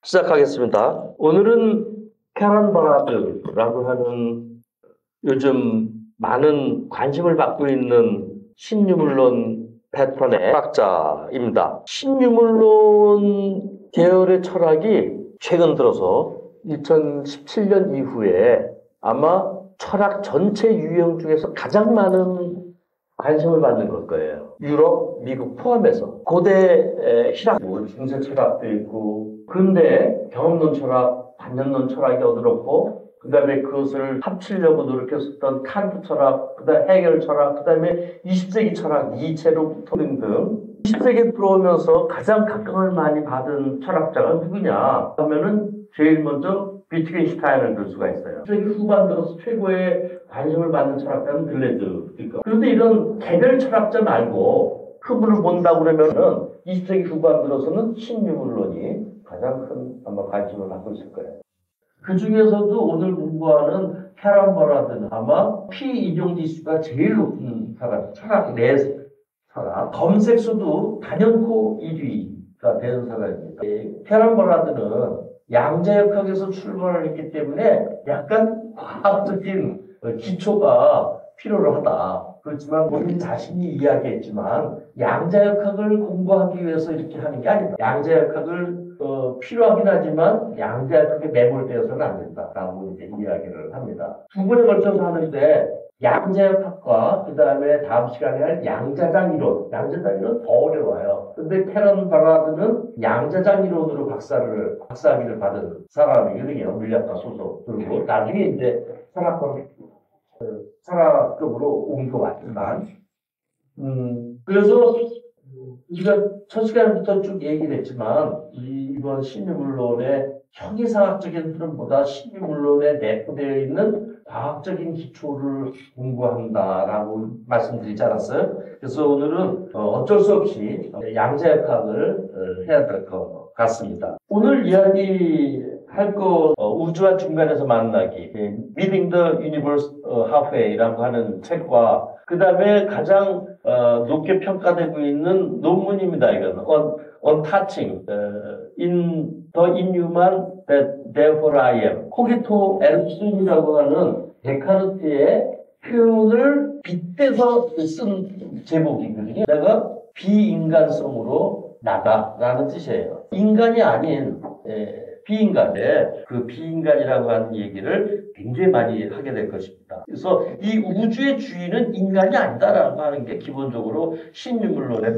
시작하겠습니다. 오늘은 캐런 버라드라고 하는 요즘 많은 관심을 받고 있는 신유물론 패턴의 철학자입니다. 신유물론 계열의 철학이 최근 들어서 2017년 이후에 아마 철학 전체 유형 중에서 가장 많은 관심을 받는 걸 거예요. 유럽, 미국 포함해서. 고대 신학, 중세 철학도 있고, 근대 경험론 철학, 반면론 철학이 어드럽고, 그 다음에 그것을 합치려고 노력했었던 칸트 철학, 그 다음에 해겔 철학, 그 다음에 20세기 철학, 니체로부터 등등. 20세기에 들어오면서 가장 각광을 많이 받은 철학자가 누구냐 하면은 제일 먼저 비트겐슈타인을 들 수가 있어요. 20세기 후반 들어서 최고의 관심을 받는 철학자는 들레즈입니다. 그런데 이런 개별 철학자 말고 그분을 본다고 그러면은 20세기 후반 들어서는 신유물론이 가장 큰 아마 관심을 받고 있을 거예요. 그 중에서도 오늘 공부하는 캐런 버라드는 아마 피인용 지수가 제일 높은 사람, 철학 내 사람, 검색 수도 단연코 1위가 되는 사람입니다. 캐런 버라드는 양자역학에서 출발을 했기 때문에 약간 과학적인 기초가 필요로 하다. 그렇지만 본인 자신이 이야기했지만 양자역학을 공부하기 위해서 이렇게 하는 게 아니다. 양자역학을 필요하긴 하지만 양자역학에 매몰되어서는 안 된다라고 이제 이야기를 합니다. 두 번에 걸쳐서 하는데 양자역학과 그 다음에 다음 시간에 할 양자장 이론. 양자장 이론 더 어려워요. 근데 캐런 버라드는 양자장 이론으로 박사학위를 받은 사람이거든요. 물리학과 소속. 그리고 나중에 이제 철학적으로 온 것 같지만. 그래서 우리가 첫 시간부터 쭉 얘기를 했지만 이번 신유물론의 형이상학적인 흐름보다 신유물론에 내포되어 있는 과학적인 기초를 공부한다라고 말씀드리지 않았어요? 그래서 오늘은 어쩔 수 없이 양자역학을 해야 될 것 같습니다. 오늘 이야기할 거 우주와 중간에서 만나기, Meeting the Universe Halfway라고 하는 책과 그 다음에 가장 높게 평가되고 있는 논문입니다. 이건 on touching in the inhuman that therefore I am. 코기토 에르슨이라고 하는 데카르트의 표현을 빗대서 쓴 제목이거든요. 내가 비인간성으로 나다라는 뜻이에요. 인간이 아닌 비인간에 그 비인간이라고 하는 얘기를 굉장히 많이 하게 될 것입니다. 그래서 이 우주의 주인은 인간이 아니다라고 하는 게 기본적으로 신유물론의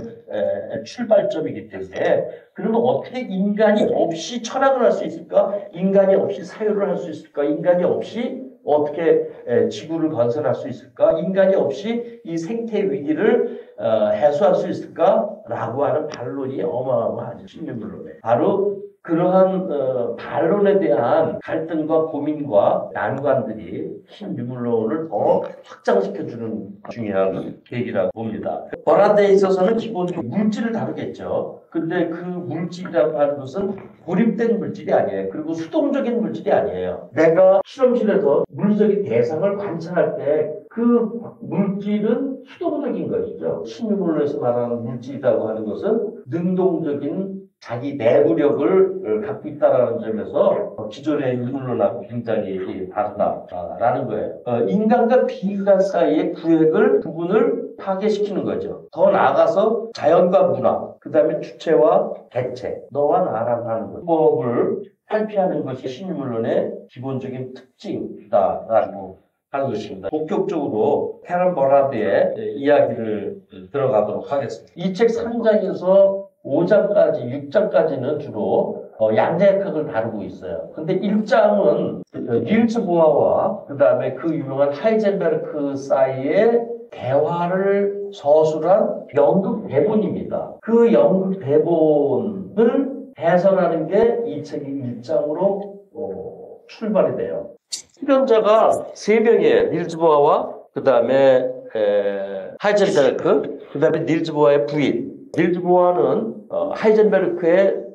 출발점이기 때문에 그러면 어떻게 인간이 없이 철학을 할 수 있을까? 인간이 없이 사유를 할 수 있을까? 인간이 없이 어떻게 지구를 건설할 수 있을까? 인간이 없이 이 생태 위기를 해소할 수 있을까?라고 하는 반론이 어마어마하죠. 신유물론에. 바로 그러한 반론에 대한 갈등과 고민과 난관들이 신유물론을 더 확장시켜주는 중요한 계기라고 봅니다. 버라드에 있어서는 기본적으로 물질을 다루겠죠. 근데 그 물질이라고 하는 것은 고립된 물질이 아니에요. 그리고 수동적인 물질이 아니에요. 내가 실험실에서 물리적인 대상을 관찰할 때 그 물질은 수동적인 것이죠. 신유물론에서 말하는 물질이라고 하는 것은 능동적인 자기 내부력을 갖고 있다는 점에서 기존의 인물론하고 굉장히 다르다라는 거예요. 인간과 비인간 사이의 구분을 파괴시키는 거죠. 더 나아가서 자연과 문화, 그 다음에 주체와 객체, 너와 나라고 하는 것. 법을 탈피하는 것이 신유물론의 기본적인 특징이다라고 하는 것입니다. 본격적으로 캐런 버라드의 이야기를 들어가도록 하겠습니다. 이 책 3장에서 5장까지, 6장까지는 주로 양자역학을 다루고 있어요. 근데 1장은 닐츠 보아와 그 다음에 그 유명한 하이젠베르크 사이의 대화를 서술한 연극 대본입니다. 그 연극 대본을 해설하는 게 이 책의 1장으로 출발이 돼요. 출연자가 3명이에요. 닐츠 보아와 그 다음에 하이젠베르크 그 다음에 닐츠 보아의 부인. 닐츠 보아는 하이젠베르크의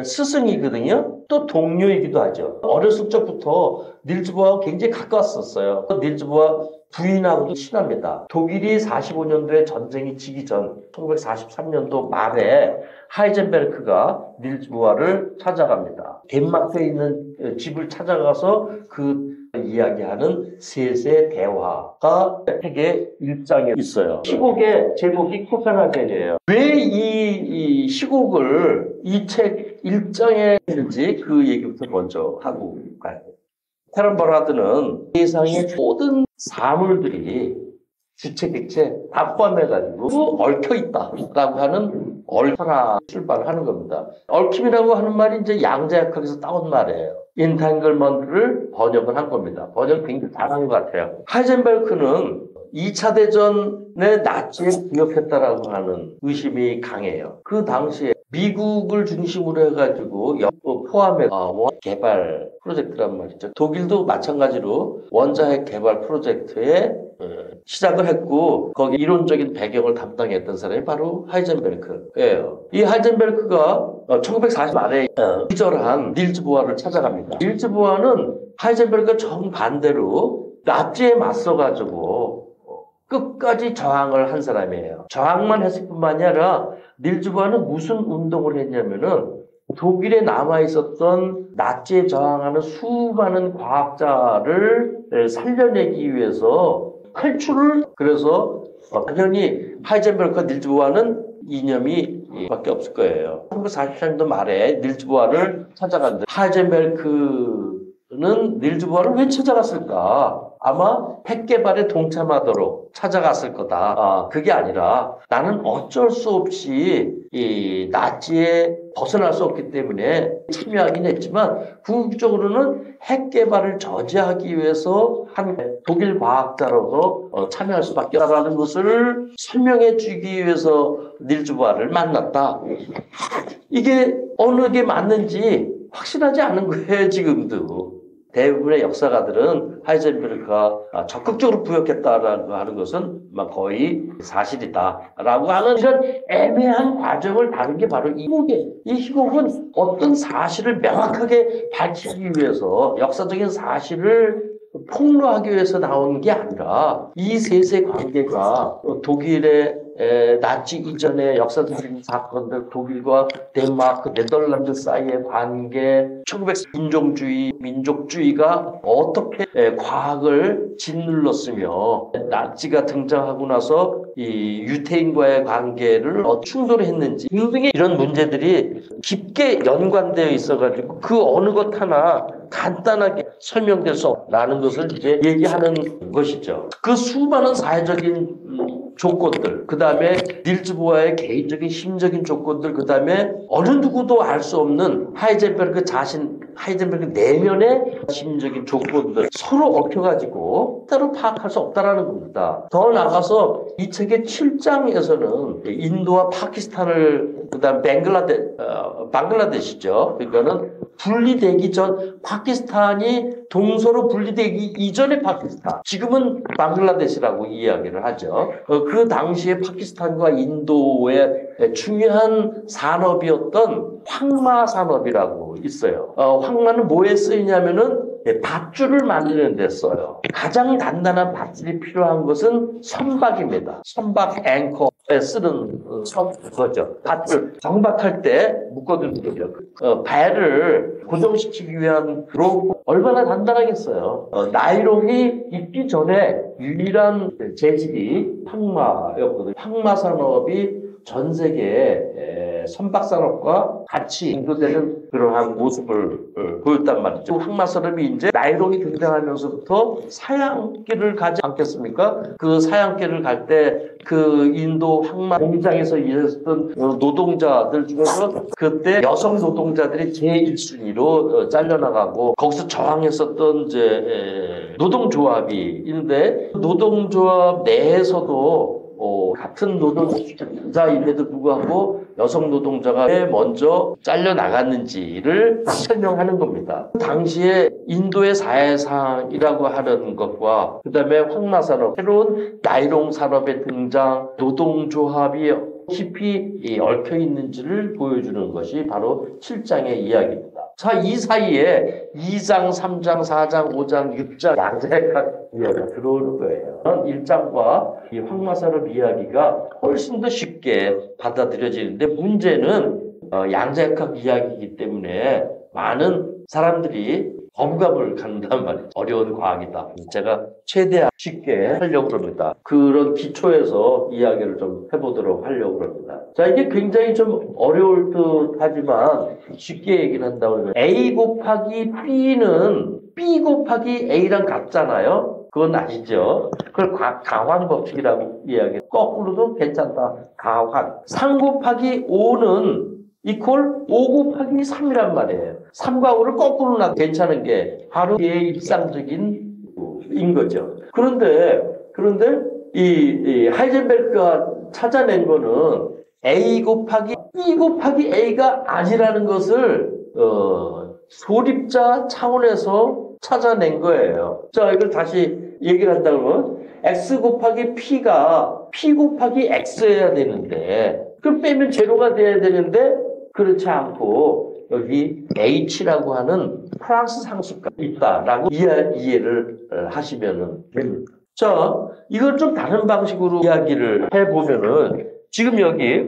스승이거든요. 또 동료이기도 하죠. 어렸을 적부터 닐츠 보아와 굉장히 가까웠었어요. 닐츠 보아 부인하고도 친합니다. 독일이 45년도에 전쟁이 지기 전 1943년도 말에 하이젠베르크가 닐즈 보아를 찾아갑니다. 덴마크에 있는 집을 찾아가서 그 이야기하는 셋의 대화가 책의 1장에 있어요. 시곡의 제목이 코펜하겐이에요. 왜 이 시곡을 이 책 1장에 했는지 그 얘기부터 먼저 하고 가요. 테런 버라드는 세상의 모든 사물들이 주체, 객체 다 포함해가지고 얽혀있다라고 하는 얽혀라 출발을 하는 겁니다. 얽힘이라고 하는 말이 이제 양자역학에서 따온 말이에요. 인탄글먼트를 번역을 한 겁니다. 번역 굉장히 잘한 것 같아요. 하이젠베르크는 2차 대전에 나치에 기억했다라고 하는 의심이 강해요. 그 당시에 미국을 중심으로 해가지고 포함해 개발 프로젝트란 말이죠. 독일도 마찬가지로 원자핵 개발 프로젝트에 시작을 했고 거기 이론적인 배경을 담당했던 사람이 바로 하이젠베르크예요. 이 하이젠베르크가 1940 안에 기절한 닐즈 보아를 찾아갑니다. 닐즈 보아는 하이젠베르크가 정반대로 나치에 맞서가지고 끝까지 저항을 한 사람이에요. 저항만 했을 뿐만이 아니라 닐즈 보아는 무슨 운동을 했냐면은 독일에 남아있었던 나치에 저항하는 수많은 과학자를 살려내기 위해서 탈출을 그래서 당연히 하이젠베르크와 닐즈 보아는 이념이 밖에 없을 거예요. 1940년도 말에 닐즈 보아를 찾아갔는데 하이젠베르크는 닐즈 보아를 왜 찾아갔을까? 아마 핵 개발에 동참하도록 찾아갔을 거다. 그게 아니라 나는 어쩔 수 없이 이 나치에 벗어날 수 없기 때문에 참여하긴 했지만 궁극적으로는 핵 개발을 저지하기 위해서 한 독일 과학자로서 참여할 수밖에 없다는 것을 설명해 주기 위해서 닐즈 보아를 만났다. 이게 어느 게 맞는지 확실하지 않은 거예요, 지금도. 대부분의 역사가들은 하이젠베르크가 적극적으로 부역했다라고 하는 것은 거의 사실이다라고 하는 이런 애매한 과정을 다룬 게 바로 이 희곡이에요. 이 희곡은 어떤 사실을 명확하게 밝히기 위해서 역사적인 사실을 폭로하기 위해서 나온 게 아니라 이 셋의 관계가 독일의 나치 이전의 역사적인 사건들, 독일과 덴마크, 네덜란드 사이의 관계, 1900 인종주의, 민족주의가 어떻게 과학을 짓눌렀으며 나치가 등장하고 나서 이 유태인과의 관계를 충돌했는지 등등의 이런 문제들이 깊게 연관되어 있어가지고 그 어느 것 하나 간단하게 설명될 수 없다는 것을 이제 얘기하는 것이죠. 그 수많은 사회적인 조건들, 그 다음에 닐즈 보아의 개인적인 심적인 조건들, 그 다음에 어느 누구도 알 수 없는 하이젠베르크 내면의 심적인 조건들 서로 얽혀가지고 따로 파악할 수 없다라는 겁니다. 더 나아가서 이 책의 7장에서는 인도와 파키스탄을 그다음 방글라데시죠. 그러니까는 분리되기 전 파키스탄이 동서로 분리되기 이전의 파키스탄. 지금은 방글라데시라고 이야기를 하죠. 그 당시에 파키스탄과 인도의 중요한 산업이었던 황마 산업이라고 있어요. 황마는 뭐에 쓰이냐면은 밧줄을 만드는 데 써요. 가장 단단한 밧줄이 필요한 것은 선박입니다. 선박 앵커에 쓰는 거죠. 밧줄 정박할 때 묶어두는 거죠. 배를 고정시키기 위한 로프 얼마나 단단하겠어요. 나이론이 있기 전에 유일한 재질이 황마였거든요. 황마 산업이 전 세계의 선박산업과 같이 인도되는 그러한 모습을 보였단 말이죠. 황마 산업이 이제 나이론이 등장하면서부터 사양길을 가지 않겠습니까? 그 사양길을 갈 때 그 인도 황마 공장에서 일했던 노동자들 중에서 그때 여성 노동자들이 제1순위로 잘려나가고 거기서 저항했었던 이제 노동조합이 있는데 노동조합 내에서도 같은 노동자임에도 불구하고 여성 노동자가 왜 먼저 잘려나갔는지를 설명하는 겁니다. 당시에 인도의 사회상이라고 하는 것과 그 다음에 황마산업, 새로운 나이롱 산업의 등장, 노동조합이 깊이 얽혀 있는지를 보여주는 것이 바로 7장의 이야기입니다. 자, 이 사이에 2장, 3장, 4장, 5장, 6장 양자역학 이야기가 들어오는 거예요. 1장과 이 황마산업 이야기가 훨씬 더 쉽게 받아들여지는데 문제는 양자역학 이야기이기 때문에 많은 사람들이 거부감을 갖는단 말이죠. 어려운 과학이다. 제가 최대한 쉽게 하려고 합니다. 그런 기초에서 이야기를 좀 해보도록 하려고 합니다. 자, 이게 굉장히 좀 어려울 듯 하지만 쉽게 얘기를 한다고 하면 A 곱하기 B는 B 곱하기 A랑 같잖아요. 그건 아시죠? 그걸 가환 법칙이라고 이야기해요. 거꾸로도 괜찮다. 가환. 3 곱하기 5는 이퀄 5 곱하기 3이란 말이에요. 3과 5를 거꾸로 놔도 괜찮은 게 바로 얘의 일상적인 인 거죠. 그런데 이 하이젠베르크가 찾아낸 거는 A 곱하기 B 곱하기 A가 아니라는 것을 소립자 차원에서 찾아낸 거예요. 자, 이걸 다시 얘기를 한다면 X 곱하기 P가 P 곱하기 X여야 되는데 그럼 빼면 제로가 돼야 되는데 그렇지 않고 여기 H라고 하는 프랑스 상수가 있다라고 이해를 하시면 됩니다. 자, 이걸 좀 다른 방식으로 이야기를 해보면은 지금 여기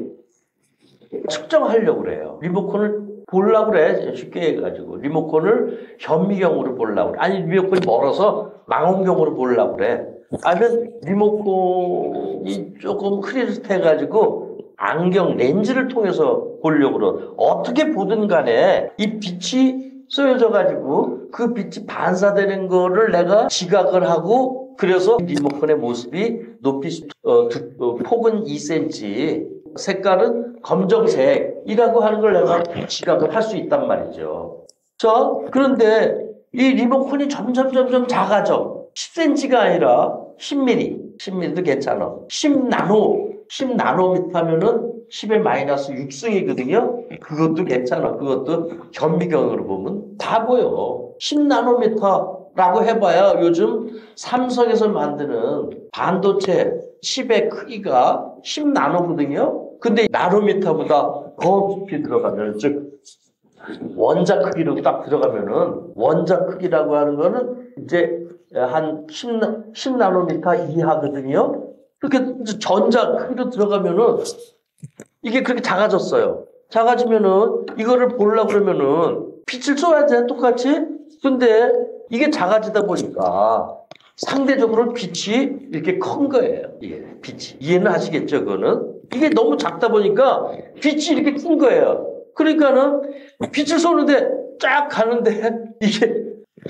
측정하려고 그래요. 리모컨을 보려고 그래. 쉽게 해가지고 리모컨을 현미경으로 보려고 그래. 아니 리모컨이 멀어서 망원경으로 보려고 그래. 아니면 리모컨이 조금 흐릿해가지고 안경 렌즈를 통해서 보려고 그러. 어떻게 보든 간에 이 빛이 쏘여져 가지고 그 빛이 반사되는 거를 내가 지각을 하고 그래서 리모컨의 모습이 높이 폭은 2cm, 색깔은 검정색이라고 하는 걸 내가 지각을 할 수 있단 말이죠. 자, 그런데 이 리모컨이 점점 작아져. 10cm가 아니라 10mm, 10mm도 괜찮아. 10나노미터면은 10의 마이너스 6승이거든요. 그것도 괜찮아. 그것도 현미경으로 보면 다 보여. 10나노미터라고 해봐야 요즘 삼성에서 만드는 반도체 칩의 크기가 10나노거든요. 근데 나노미터보다 더 깊이 들어가면, 즉 원자 크기로 딱 들어가면은 원자 크기라고 하는 거는 이제 한 10나노미터 이하거든요. 그렇게 전자 크기로 들어가면은 이게 그렇게 작아졌어요. 작아지면은 이거를 보려고 그러면은 빛을 쏘야 돼, 똑같이. 근데 이게 작아지다 보니까 상대적으로 빛이 이렇게 큰 거예요. 이게 빛이. 이해는 하시겠죠, 그거는? 이게 너무 작다 보니까 빛이 이렇게 큰 거예요. 그러니까는 빛을 쏘는데 쫙 가는데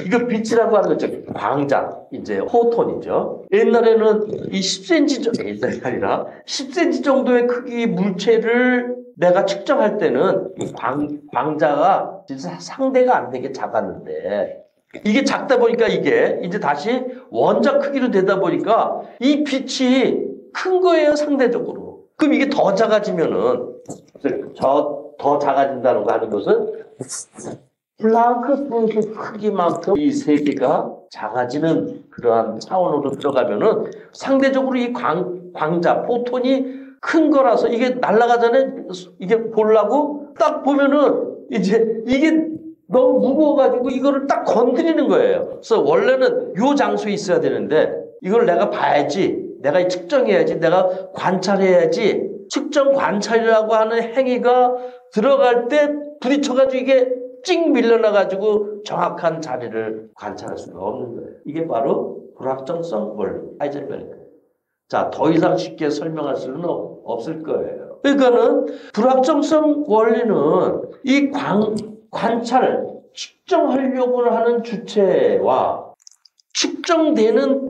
이거 빛이라고 하는 거죠. 광자, 이제 포톤이죠. 옛날에는 이 10cm 정도, 옛날이 아니라 10cm 정도의 크기 물체를 내가 측정할 때는 이 광자가 진짜 상대가 안 되게 작았는데 이게 작다 보니까 이게 이제 다시 원자 크기로 되다 보니까 이 빛이 큰 거예요, 상대적으로. 그럼 이게 더 작아지면은 더 작아진다는 거 하는 것은 플랑크 분수 크기만큼 이 세계가 작아지는 그러한 차원으로 들어가면은 상대적으로 이 광자, 포톤이 큰 거라서 이게 날아가잖아요. 이게 보려고 딱 보면은 이제 이게 너무 무거워가지고 이거를 딱 건드리는 거예요. 그래서 원래는 요 장소에 있어야 되는데 이걸 내가 봐야지, 내가 측정해야지, 내가 관찰해야지. 측정 관찰이라고 하는 행위가 들어갈 때 부딪혀가지고 이게 찡 밀려나가지고 정확한 자리를 관찰할 수가 없는 거예요. 이게 바로 불확정성 원리, 하이젠베르크. 자, 더 이상 쉽게 설명할 수는 없을 거예요. 그러니까는 불확정성 원리는 이 관찰, 측정하려고 하는 주체와 측정되는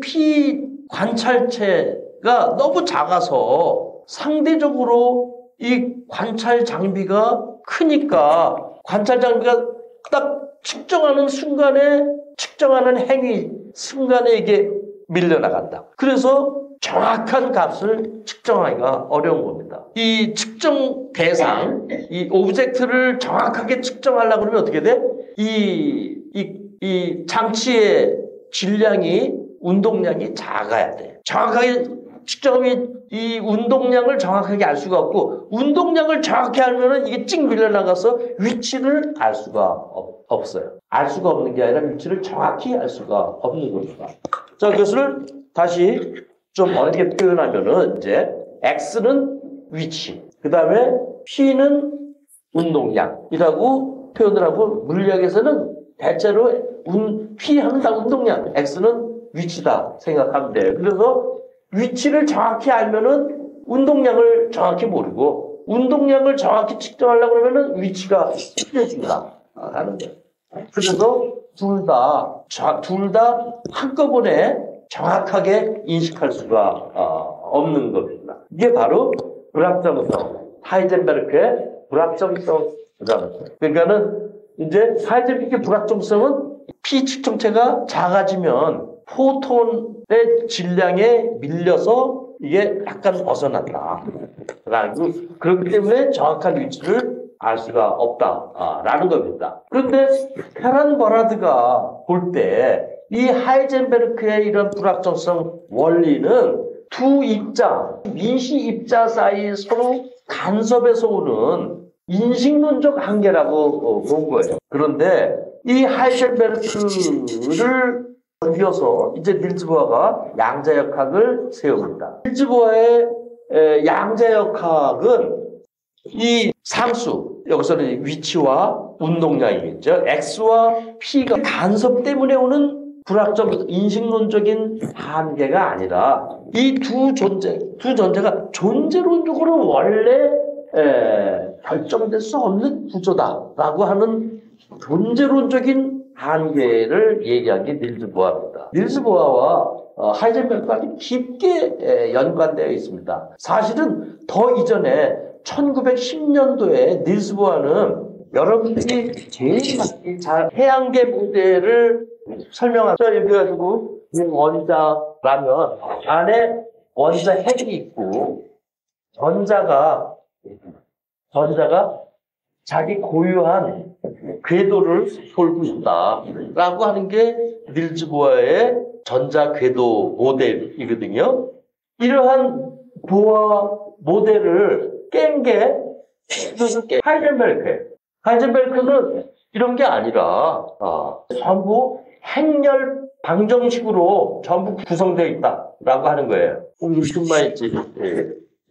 관찰체가 너무 작아서 상대적으로 이 관찰 장비가 크니까 관찰 장비가 딱 측정하는 순간에 측정하는 행위 순간에 이게 밀려나간다. 그래서 정확한 값을 측정하기가 어려운 겁니다. 이 측정 대상, 이 오브젝트를 정확하게 측정하려고 그러면 어떻게 돼? 이 장치의 질량이, 운동량이 작아야 돼. 정확하게 측정이 이 운동량을 정확하게 알 수가 없고 운동량을 정확히 알면은 이게 찍 밀려나가서 위치를 알 수가 없어요. 알 수가 없는 게 아니라 위치를 정확히 알 수가 없는 겁니다. 자, 그것을 다시 좀 어렵게 표현하면은 이제 X는 위치, 그 다음에 P는 운동량이라고 표현을 하고 물리학에서는 대체로 P 하면 다 운동량, X는 위치다 생각하면 돼요. 그래서 위치를 정확히 알면은 운동량을 정확히 모르고 운동량을 정확히 측정하려고 그러면은 위치가 틀려진다 하는 거예요. 그래서 둘 다 한꺼번에 정확하게 인식할 수가 없는 겁니다. 이게 바로 불확정성, 하이젠베르크의 불확정성이라는 거예요. 그러니까는 이제 하이젠베르크의 불확정성은 P 측정체가 작아지면 포톤의 질량에 밀려서 이게 약간 벗어난다. 그렇기 때문에 정확한 위치를 알 수가 없다라는 겁니다. 그런데 페란 버라드가 볼 때 이 하이젠베르크의 이런 불확정성 원리는 두 입자, 미시 입자 사이 서로 간섭에서 오는 인식론적 한계라고 본 거예요. 그런데 이 하이젠베르크를 이어서 이제 닐즈 보아가 양자역학을 세웁니다. 닐즈 보아의 양자역학은 이 상수, 여기서는 위치와 운동량이겠죠. X와 P가 간섭 때문에 오는 불확정 인식론적인 한계가 아니라 이 두 존재가 존재론적으로 원래 결정될 수 없는 구조다라고 하는 존재론적인 한계를 얘기한 게 닐즈 보아입니다. 닐즈 보아와 하이젠베르크가 아주 깊게 연관되어 있습니다. 사실은 더 이전에 1910년도에 닐즈 보아는 여러분들이 제일 잘 태양계 모델을 설명하죠. 이렇게 해가지고 원자라면 안에 원자 핵이 있고 전자가 자기 고유한 궤도를 돌고 있다라고 하는 게 닐즈 보아의 전자 궤도 모델이거든요. 이러한 보아 모델을 깬 게 하이젠베르크예요. 하이젠베르크는 이런 게 아니라 전부 행렬 방정식으로 전부 구성되어 있다라고 하는 거예요. 무슨 말인지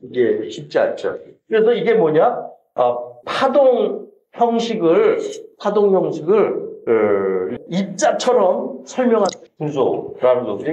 이게 쉽지 않죠. 그래서 이게 뭐냐? 파동 형식을 입자처럼 설명한 구조라는 거죠.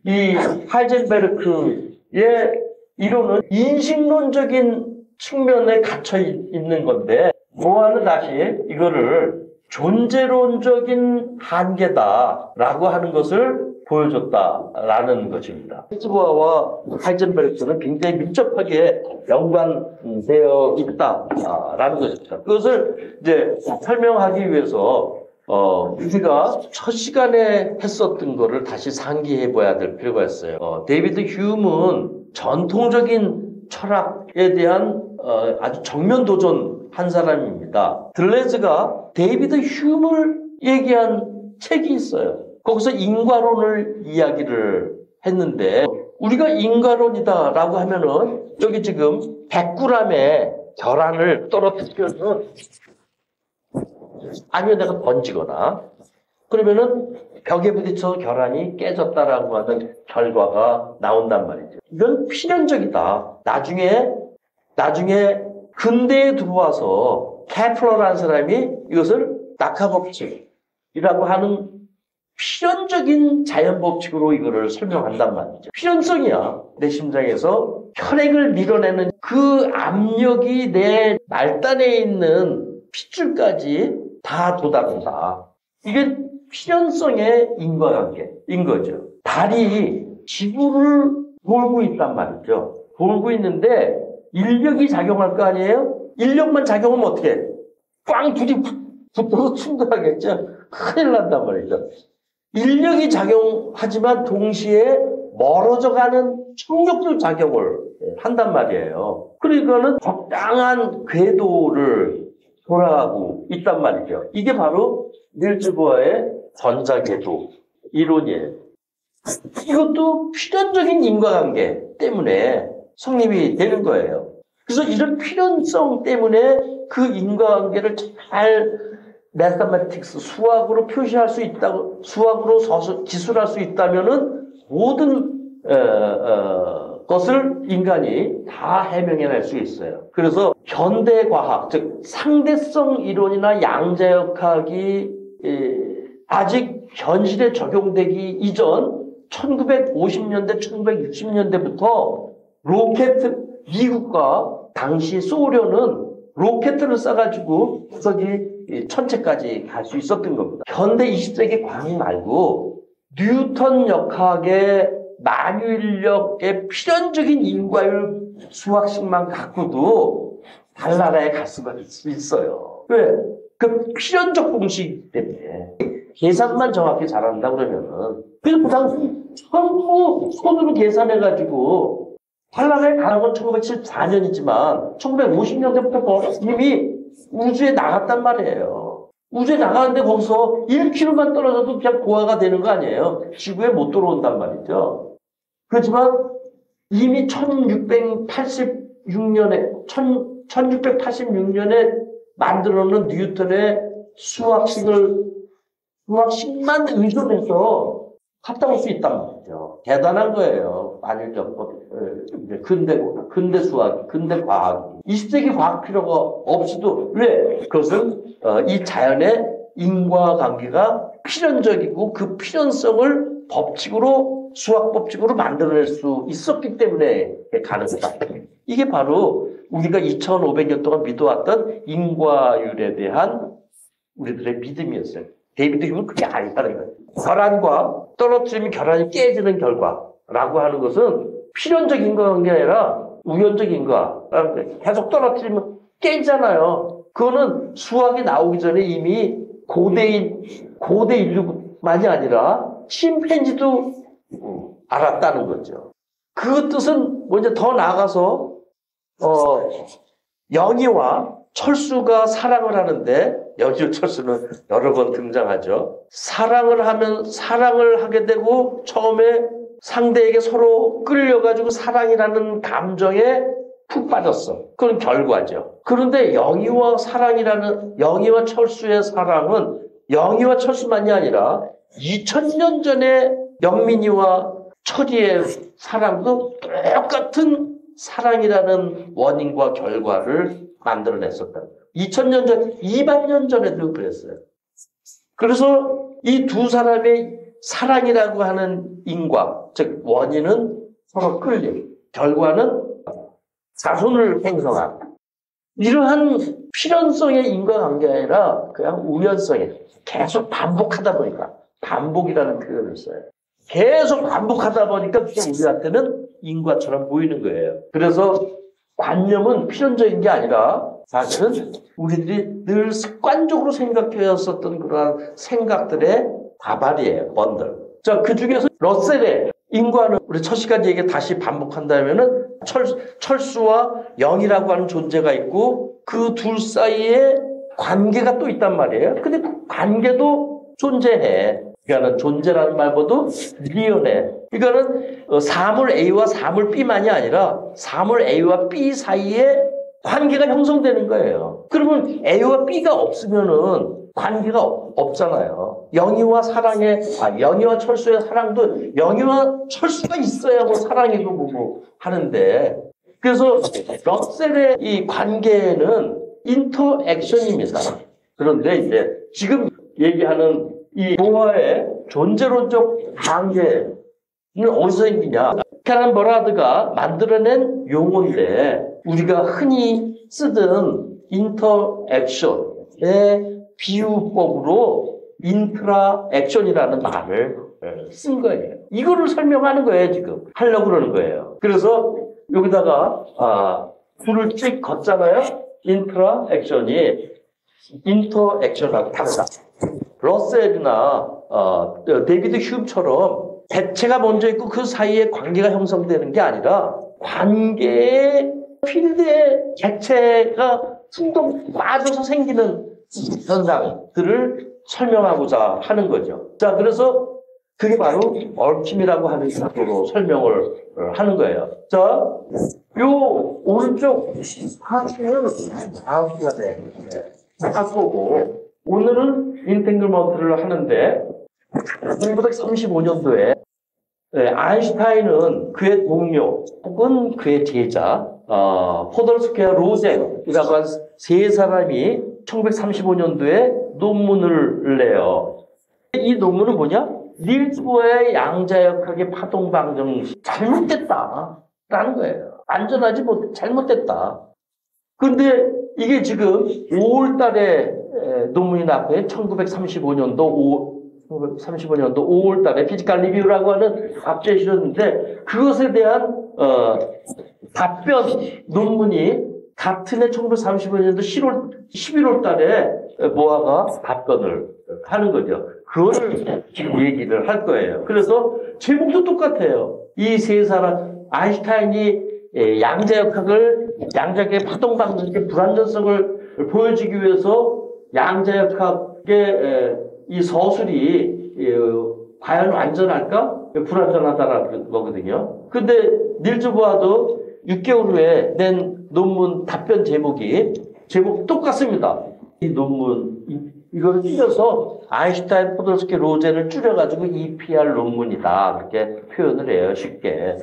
이 하이젠베르크의 이론은 인식론적인 측면에 갇혀 있는 건데 보아는 다시 이거를 존재론적인 한계다라고 하는 것을 보여줬다라는 것입니다. 닐즈 보아와 하이젠베르크는 굉장히 밀접하게 연관되어 있다라는 것입니다. 그것을 이제 설명하기 위해서 우리가 첫 시간에 했었던 거를 다시 상기해 봐야 될 필요가 있어요. 데이비드 휴먼은 전통적인 철학에 대한 아주 정면 도전한 사람입니다. 들레즈가 데이비드 휴먼을 얘기한 책이 있어요. 거기서 인과론을 이야기를 했는데 우리가 인과론이다라고 하면은 여기 지금 100g의 계란을 떨어뜨리면 아니면 내가 던지거나 그러면은 벽에 부딪혀서 계란이 깨졌다라고 하는 결과가 나온단 말이죠. 이건 필연적이다. 나중에 근대에 들어와서 케플러라는 사람이 이것을 낙하법칙이라고 하는 필연적인 자연법칙으로 이거를 설명한단 말이죠. 필연성이야. 내 심장에서 혈액을 밀어내는 그 압력이 내 말단에 있는 핏줄까지 다 도달한다. 이게 필연성의 인과관계인 거죠. 달이 지구를 돌고 있단 말이죠. 돌고 있는데 인력이 작용할 거 아니에요? 인력만 작용하면 어떻게 해? 꽝 둘이 붙어서 충돌하겠죠? 큰일 난단 말이죠. 인력이 작용하지만 동시에 멀어져가는 충격도 작용을 한단 말이에요. 그러니까는 적당한 궤도를 돌아가고 있단 말이죠. 이게 바로 닐즈 보아의 전자궤도 이론이에요. 이것도 필연적인 인과관계 때문에 성립이 되는 거예요. 그래서 이런 필연성 때문에 그 인과관계를 잘 매스매틱스 수학으로 표시할 수 있다고, 수학으로 기술할 수 있다면은 모든 것을 인간이 다 해명해낼 수 있어요. 그래서 현대과학, 즉 상대성 이론이나 양자역학이 아직 현실에 적용되기 이전 1950년대, 1960년대부터 미국과 당시 소련은 로켓을 쏴가지고 구석이 천체까지 갈 수 있었던 겁니다. 현대 20세기 과학 말고 뉴턴 역학의 만유인력의 필연적인 인과율 수학식만 갖고도 달나라에 갈 수가 있어요. 왜? 그 필연적 공식 때문에. 계산만 정확히 잘한다 그러면은. 그래서 그 당시 전부 손으로 계산해가지고 달나라에 가는 건 1974년이지만 1950년대부터 이미 우주에 나갔단 말이에요. 우주에 나가는데 거기서 1km만 떨어져도 그냥 고아가 되는 거 아니에요. 지구에 못 들어온단 말이죠. 그렇지만 이미 1686년에 만들어놓은 뉴턴의 수학식만 의존해서 갔다 올 수 있단 말이죠. 대단한 거예요. 만일적 근대 수학, 근대 과학. 20세기 과학 필요가 없이도, 왜? 그것은, 이 자연의 인과관계가 필연적이고 그 필연성을 수학 법칙으로 만들어낼 수 있었기 때문에 가능하다. 이게 바로 우리가 2500년 동안 믿어왔던 인과율에 대한 우리들의 믿음이었어요. 데이비드 휴는 그게 아니다는 거예요. 결함과 떨어뜨리면 결함이 깨지는 결과라고 하는 것은 필연적 인과관계가 아니라 우연적 인과. 계속 떨어뜨리면 깨지잖아요. 그거는 수학이 나오기 전에 이미 고대 인류만이 아니라 침팬지도 알았다는 거죠. 그 뜻은 먼저 더 나아가서 영희와 철수가 사랑을 하는데, 영희와 철수는 여러 번 등장하죠. 사랑을 하게 되고 처음에 상대에게 서로 끌려가지고 사랑이라는 감정에 푹 빠졌어. 그건 결과죠. 그런데 영희와 철수의 사랑은 영희와 철수만이 아니라 2000년 전에 영민이와 철이의 사랑도 똑같은 사랑이라는 원인과 결과를 만들어냈었다. 2000년 전, 200년 전에도 그랬어요. 그래서 이 두 사람의 사랑이라고 하는 인과, 즉 원인은 서로 끌림, 결과는 자손을 행성한, 이러한 필연성의 인과관계가 아니라 그냥 우연성에 계속 반복하다 보니까, 반복이라는 표현을 써요. 계속 반복하다 보니까 그게 우리한테는 인과처럼 보이는 거예요. 그래서 관념은 필연적인 게 아니라 사실은 우리들이 늘 습관적으로 생각해왔었던 그러한 생각들의 다발이에요. 번들. 자, 그 중에서 러셀의 인과는 우리 첫 시간 얘기 다시 반복한다면은 철수와 영이라고 하는 존재가 있고 그 둘 사이에 관계가 또 있단 말이에요. 근데 그 관계도 존재해. 그러니까 존재라는 말보다 리언해. 그러니까는 사물 A와 사물 B만이 아니라 사물 A와 B 사이에 관계가 형성되는 거예요. 그러면 A와 B가 없으면은 관계가 없잖아요. 영희와 철수의 사랑도 영희와 철수가 있어야 뭐 사랑이고 뭐고 하는데, 그래서 러셀의 이 관계는 인터액션입니다. 그런데 이제 지금 얘기하는 이 보아의 존재론적 관계는 어디서 생기냐? 캐런 버라드가 만들어낸 용어인데 우리가 흔히 쓰던 인터액션의 비유법으로 인트라액션이라는 말을 쓴 거예요. 이거를 설명하는 거예요, 지금. 하려고 그러는 거예요. 그래서 여기다가 줄을 찍 걷잖아요. 인트라액션이 인터액션하고 다르다. 러셀이나 데이비드 휴처럼 대체가 먼저 있고 그 사이에 관계가 형성되는 게 아니라 관계의 필드에 객체가 퉁퉁 빠져서 생기는 현상들을 설명하고자 하는 거죠. 자, 그래서 그게 바로 얽힘이라고 하는 식으로 설명을 하는 거예요. 자, 요 오른쪽 하수는 다음 시간에 할 거고, 오늘은 인탱글먼트를 하는데 1935년도에 아인슈타인은 그의 동료 혹은 그의 제자 포덜스키와 로젠이라고 한 세 사람이 1935년도에 논문을 내요. 이 논문은 뭐냐? 닐스 보어의 양자역학의 파동 방정식 잘못됐다라는 거예요. 안전하지 못 잘못됐다. 근데 이게 지금 5월 달에 논문이 나왔고요. 1935년도 5월 달에 피지컬 리뷰라고 하는 잡지에 실었는데 그것에 대한 답변 논문이 같은 해 1935년도 11월 달에 모아가 답변을 하는 거죠. 그거를 지금 얘기를 할 거예요. 그래서 제목도 똑같아요. 이 세 사람, 아인슈타인이 양자역학의 파동 방정식의 불완전성을 보여주기 위해서 양자역학의 이 서술이 과연 완전할까? 불완전하다라는 거거든요. 근데 닐스 보아도 6개월 후에 낸 논문 답변 제목 똑같습니다. 이 논문, 이걸 줄여서 아인슈타인, 포돌스키, 로젠을 줄여가지고 EPR 논문이다. 그렇게 표현을 해요. 쉽게.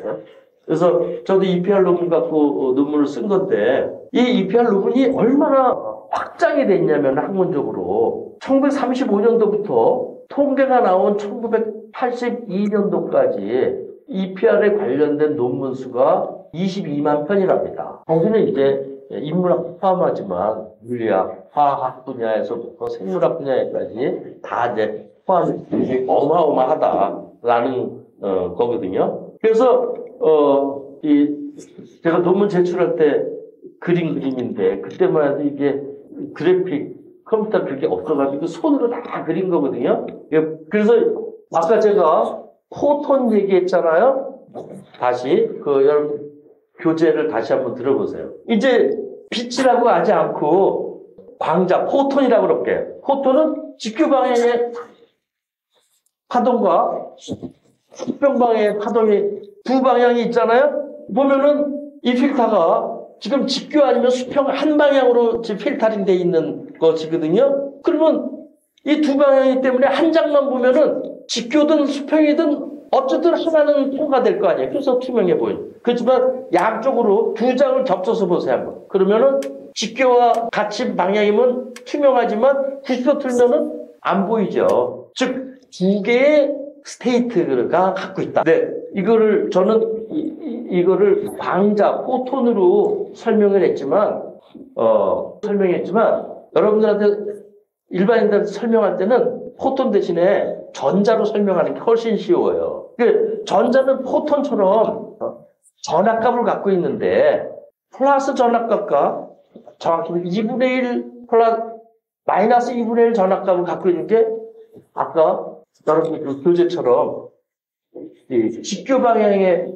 그래서 저도 EPR 논문 갖고 논문을 쓴 건데, 이 EPR 논문이 얼마나 확장이 됐냐면 학문적으로 1935년도부터 통계가 나온 1982년도까지 EPR에 관련된 논문 수가 22만 편이랍니다. 거기는 이제 인문학 포함하지만 물리학, 화학 분야에서부터 생물학 분야까지 다 이제 포함이 어마어마하다라는 거거든요. 그래서 제가 논문 제출할 때 그림인데 그때만 해도 이게 그래픽 컴퓨터 그게 없어가지고 손으로 다 그린 거거든요. 그래서 아까 제가 포톤 얘기했잖아요. 다시 여러분 교재를 다시 한번 들어보세요. 이제 빛이라고 하지 않고 광자, 포톤이라고 그럴게요. 포톤은 직교 방향의 파동과 수평 방향의 파동이 두 방향이 있잖아요. 보면은 이 필터가 지금 직교 아니면 수평 한 방향으로 지금 필터링 돼 있는 것이거든요. 그러면 이 두 방향이기 때문에 한 장만 보면은 직교든 수평이든 어쨌든 하나는 통과될 거 아니에요. 그래서 투명해 보여요. 그렇지만 양쪽으로 두 장을 겹쳐서 보세요 한번. 그러면은 직교와 같이 방향이면 투명하지만 90도 틀면은 안 보이죠. 즉 두 개의 스테이트가 갖고 있다. 네, 저는 광자, 포톤으로 설명했지만 여러분들한테 일반인들한테 설명할 때는 포톤 대신에 전자로 설명하는 게 훨씬 쉬워요. 전자는 포톤처럼 전압값을 갖고 있는데 플러스 전압값과 정확히 2분의 1 마이너스 2분의 1 전압값을 갖고 있는 게 아까 여러분 그 교재처럼 이 직교 방향의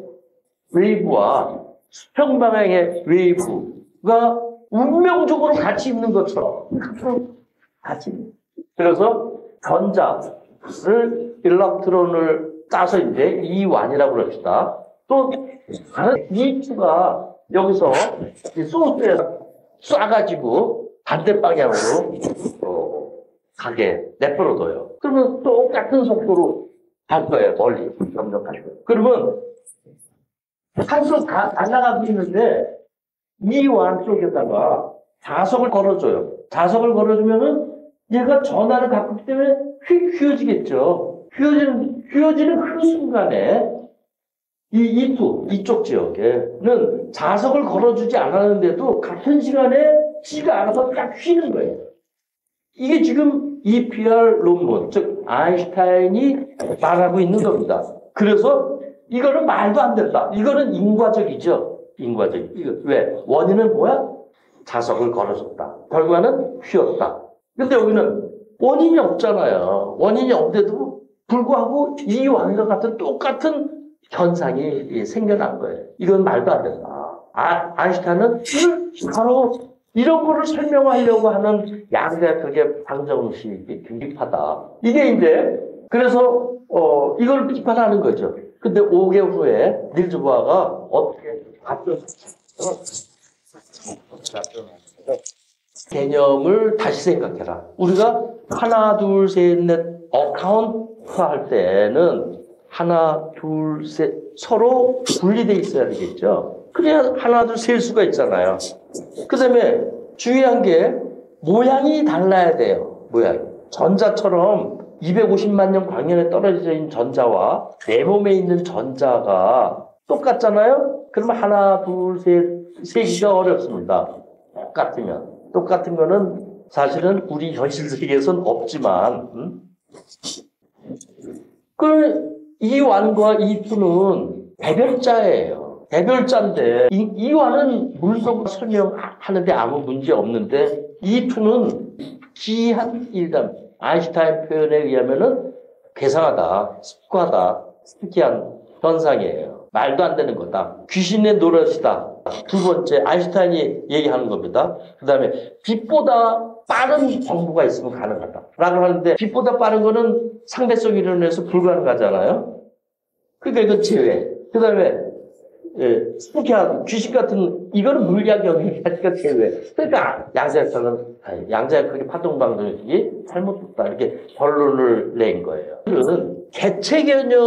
웨이브와 수평 방향의 웨이브가 운명적으로 같이 있는 것처럼 같이. 그래서 전자를 일렉트론을 따서 이제 E1이라고 그럽시다. 또 다른 E2가 여기서 소스에 쏴가지고 반대 방향으로 가게 내버려둬요. 그러면 똑같은 속도로 갈 거예요. 멀리 점점 갈 거예요. 그러면 한쪽 안 나가고 있는데 E1 쪽에다가 자석을 걸어줘요. 자석을 걸어주면은 얘가 전하를 갖고 있기 때문에 휙 휘어지겠죠. 휘어지는 그 순간에 이쪽 지역에는 자석을 걸어주지 않았는데도 같은 시간에 지가 알아서 딱 휘는 거예요. 이게 지금 EPR 논문, 즉 아인슈타인이 말하고 있는 겁니다. 그래서 이거는 말도 안 된다. 이거는 인과적이죠. 인과적. 왜? 원인은 뭐야? 자석을 걸어줬다. 결과는 휘었다. 근데 여기는 원인이 없잖아요. 원인이 없는데도 불구하고 이 원인과 같은 똑같은 현상이 생겨난 거예요. 이건 말도 안 된다. 아인슈타인은 바로 이런 거를 설명하려고 하는 양자역학의 방정식이 빈집하다. 이게 이제 그래서 이걸 비판하는 거죠. 근데 5개월 후에 닐즈 보아가 어떻게 개념을 다시 생각해라. 우리가 하나, 둘, 셋, 넷 어카운트 할 때는 하나, 둘, 셋 서로 분리되어 있어야 되겠죠. 그래야 하나, 둘, 셀 수가 있잖아요. 그 다음에 중요한 게 모양이 달라야 돼요. 모양. 전자처럼 250만 년 광년에 떨어져 있는 전자와 내 몸에 있는 전자가 똑같잖아요? 그러면 하나, 둘, 셋, 세기가 어렵습니다. 똑같은 거는 사실은 우리 현실 세계에서는 없지만, 이완과 이투는 대별자예요. 대별자인데, 이완은 물리적으로 설명하는데 아무 문제 없는데, 이투는 기한 일감, 아인슈타인 표현에 의하면은 괴상하다, 습하다, 스피키한 현상이에요. 말도 안 되는 거다. 귀신의 노릇이다. 두 번째, 아인슈타인이 얘기하는 겁니다. 그 다음에 빛보다 빠른 정보가 있으면 가능하다. 라고 하는데 빛보다 빠른 거는 상대성 이론에서 불가능하잖아요. 그러니까 이건 제외. 그 다음에 스피키한 귀신 같은 이거는 물리학 영역이니까 제외. 그러니까 양자역학의 파동방정식이 잘못됐다. 이렇게 결론을 낸 거예요. 이거는 개체 개념을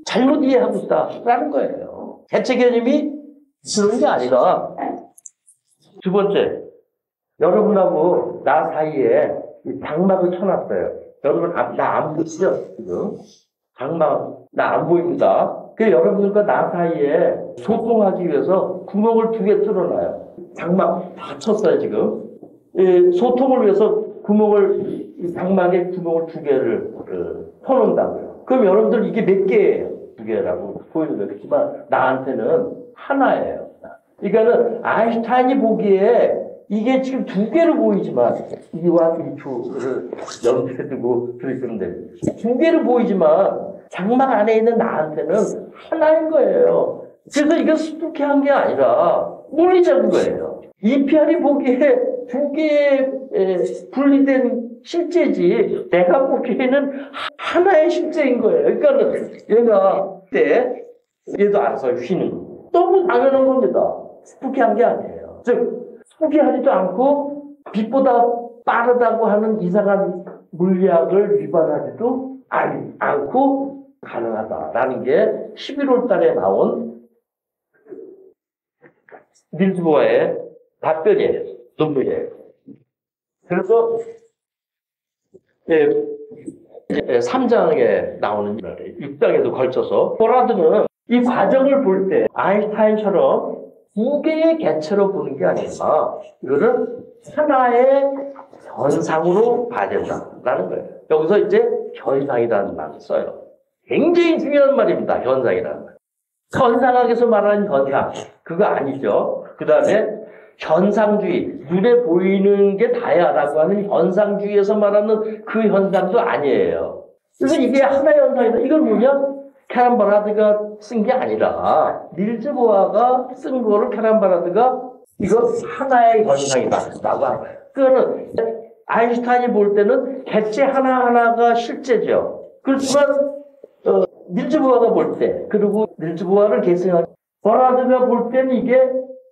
잘못 이해하고 있다라는 거예요. 개체 개념이 그런 게 아니라 두 번째, 여러분하고 나 사이에 장막을 쳐놨어요. 여러분 나 안 보시죠? 지금 장막 나 안 보입니다. 그래서 여러분들과 나 사이에 소통하기 위해서 구멍을 2개 뚫어놔요. 장막 다 쳤어요 지금. 소통을 위해서 장막에 구멍을 2개를 터놓는다고요. 그럼 여러분들 이게 몇 개예요? 2개라고 보이는 거예요. 그렇지만 나한테는 하나예요. 그러니까는 아인슈타인이 보기에 이게 지금 2개로 보이지만 이와 이투를 염두에 두고 들으시면 됩니다. 2개로 보이지만 장막 안에 있는 나한테는 하나인 거예요. 그래서 이건 스푸키한 게 아니라 물리적인 거예요. EPR이 보기에 2개의 분리된 실제지 내가 보기에는 하나의 실제인 거예요. 그러니까 얘가 얘도 알아서 휘는 거. 너무 당연한 겁니다. 스푸키한 게 아니에요. 즉 스푸키하지도 않고 빛보다 빠르다고 하는 이상한 물리학을 위반하지도 않고 가능하다라는 게 11월 달에 나온 닐즈 보아의 답변이에요. 논문이에요. 그래서 3장에 나오는 6장에도 걸쳐서 포라드는 이 과정을 볼 때 아인슈타인처럼 2개의 개체로 보는 게 아니라 이거는 하나의 현상으로 봐야 된다라는 거예요. 여기서 이제 현상이라는 말을 써요. 굉장히 중요한 말입니다. 현상이라는 말. 현상학에서 말하는 현상 그거 아니죠. 그 다음에 현상주의, 눈에 보이는 게 다야라고 하는 현상주의에서 말하는 그 현상도 아니에요. 그래서 이게 하나의 현상이다. 이건 뭐냐? 캐런 바라드가 쓴 게 아니라 닐즈 보아가 쓴 거를 캐런 바라드가 이거 하나의 현상이다라고 하는 거예요. 그거는 아인슈타인이 볼 때는 개체 하나하나가 실제죠. 그렇지만 닐즈 보아가 볼 때, 그리고 닐즈 보아를 계승한 바라드가 볼 때는 이게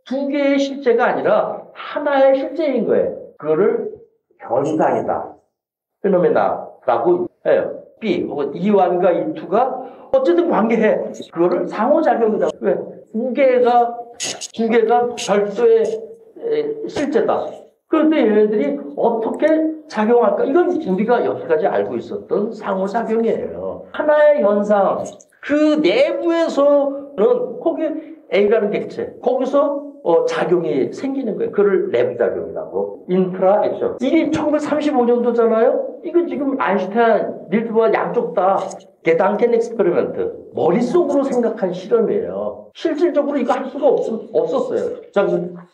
2개의 실제가 아니라 하나의 실제인 거예요. 그거를 현상이다. 페노메나라고 해요. B 혹은 이완과 이투가 어쨌든 관계해. 그거를 상호작용이다. 왜? 2개가 별도의 실제다. 그런데 얘네들이 어떻게 작용할까? 이건 우리가 여기까지 알고 있었던 상호작용이에요. 하나의 현상, 그 내부에서는 거기 A라는 객체, 거기서 작용이 생기는 거예요. 그걸 내부 작용이라고. 인트라 액션. 이게 1935년도잖아요? 이거 지금 아인슈타인, 닐즈 보아 양쪽 다 게단켄 엑스페리먼트. 머릿속으로 생각한 실험이에요. 실질적으로 이거 할 수가 없었어요.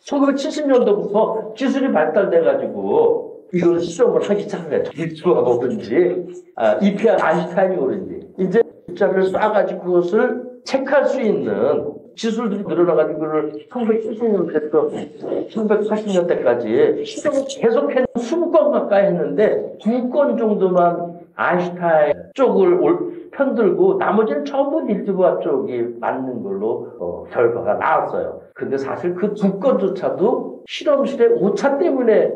1970년도부터 기술이 발달돼가지고 이걸 실험을 하기 시작해요. 닐즈 보아가 오든지, EPR 아인슈타인이 오든지. 이제 숫자를 쏴가지고 그것을 체크할 수 있는 기술들이 늘어나가지고 그걸 1970년대부터 1980년대까지 실험을 계속해서 20건 가까이 했는데 2건 정도만 아인슈타인 쪽을 편들고 나머지는 전부 닐즈보아 쪽이 맞는 걸로 결과가 나왔어요. 근데 사실 그 2건조차도 실험실의 오차 때문에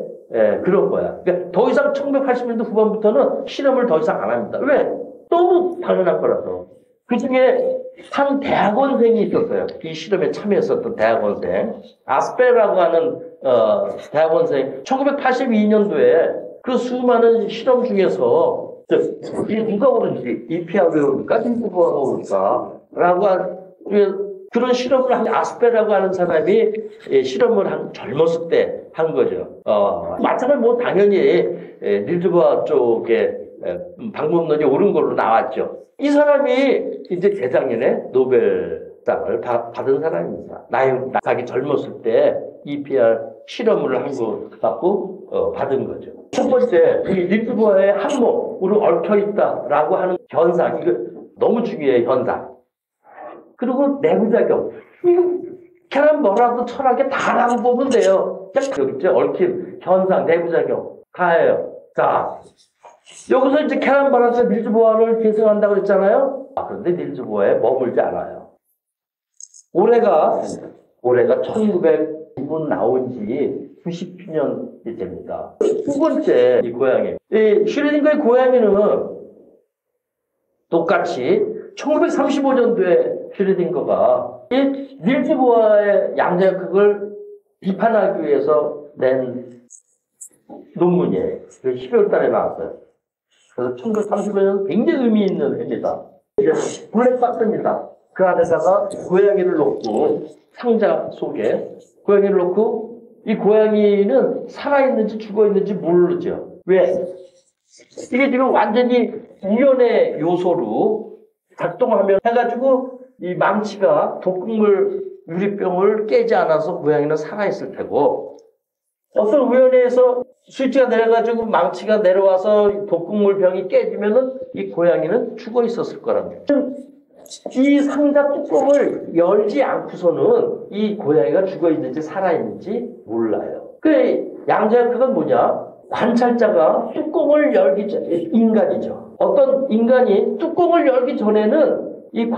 그런 거야. 그러니까 더 이상 1980년대 후반부터는 실험을 더 이상 안 합니다. 왜? 너무 당연한 거라서. 그 중에 한 대학원생이 있었어요. 이 실험에 참여했었던 대학원생. 아스페라고 하는 대학원생. 1982년도에 그 수많은 실험 중에서 이 누가 오른지 EPR이 오를까? 닐즈보아가 오를까? 라고 한 그런 실험을 한 아스페라고 하는 사람이 실험을 젊었을 때 한 거죠. 마찬가지로 뭐 당연히 닐즈보아 쪽에 방법론이 옳은 걸로 나왔죠. 이 사람이 이제 재작년에 노벨상을 받은 사람입니다. 자기 젊었을 때 EPR 실험을 한 거 갖고 받은 거죠. 첫 번째, 이 닐즈보아의 한몸으로 얽혀 있다라고 하는 현상, 이거 너무 중요해 현상. 그리고 내부작용. 캐런 뭐라도 철학에 다라고 보면 돼요. 여기 있죠? 얽힘, 현상, 내부작용. 다예요. 자, 여기서 이제 캐런 바라서 닐즈보아를 계승한다고 그랬잖아요. 그런데 닐즈보아에 머물지 않아요. 올해가 1900분 나온 지 90년이 됩니다. 두 번째, 이 고양이. 이 슈레딩거의 고양이는 똑같이 1935년도에 슈레딩거가 이 닐즈보아의 양자역학을 비판하기 위해서 낸 논문이에요. 12월 달에 나왔어요. 그래서 1935년 굉장히 의미 있는 해입니다. 이제 블랙박스입니다. 그 안에다가 고양이를 놓고 상자 속에 고양이를 놓고 이 고양이는 살아있는지 죽어있는지 모르죠. 왜? 이게 지금 완전히 우연의 요소로 작동하면 해가지고 이 망치가 독극물 유리병을 깨지 않아서 고양이는 살아있을 테고 어떤 우연에서 스위치가 내려가지고 망치가 내려와서 독극물 병이 깨지면은 이 고양이는 죽어 있었을 거랍니다. 이 상자 뚜껑을 열지 않고서는 이 고양이가 죽어 있는지 살아 있는지 몰라요. 그 양자역학은 뭐냐? 관찰자가 뚜껑을 열기 전에 인간이죠. 어떤 인간이 뚜껑을 열기 전에는 이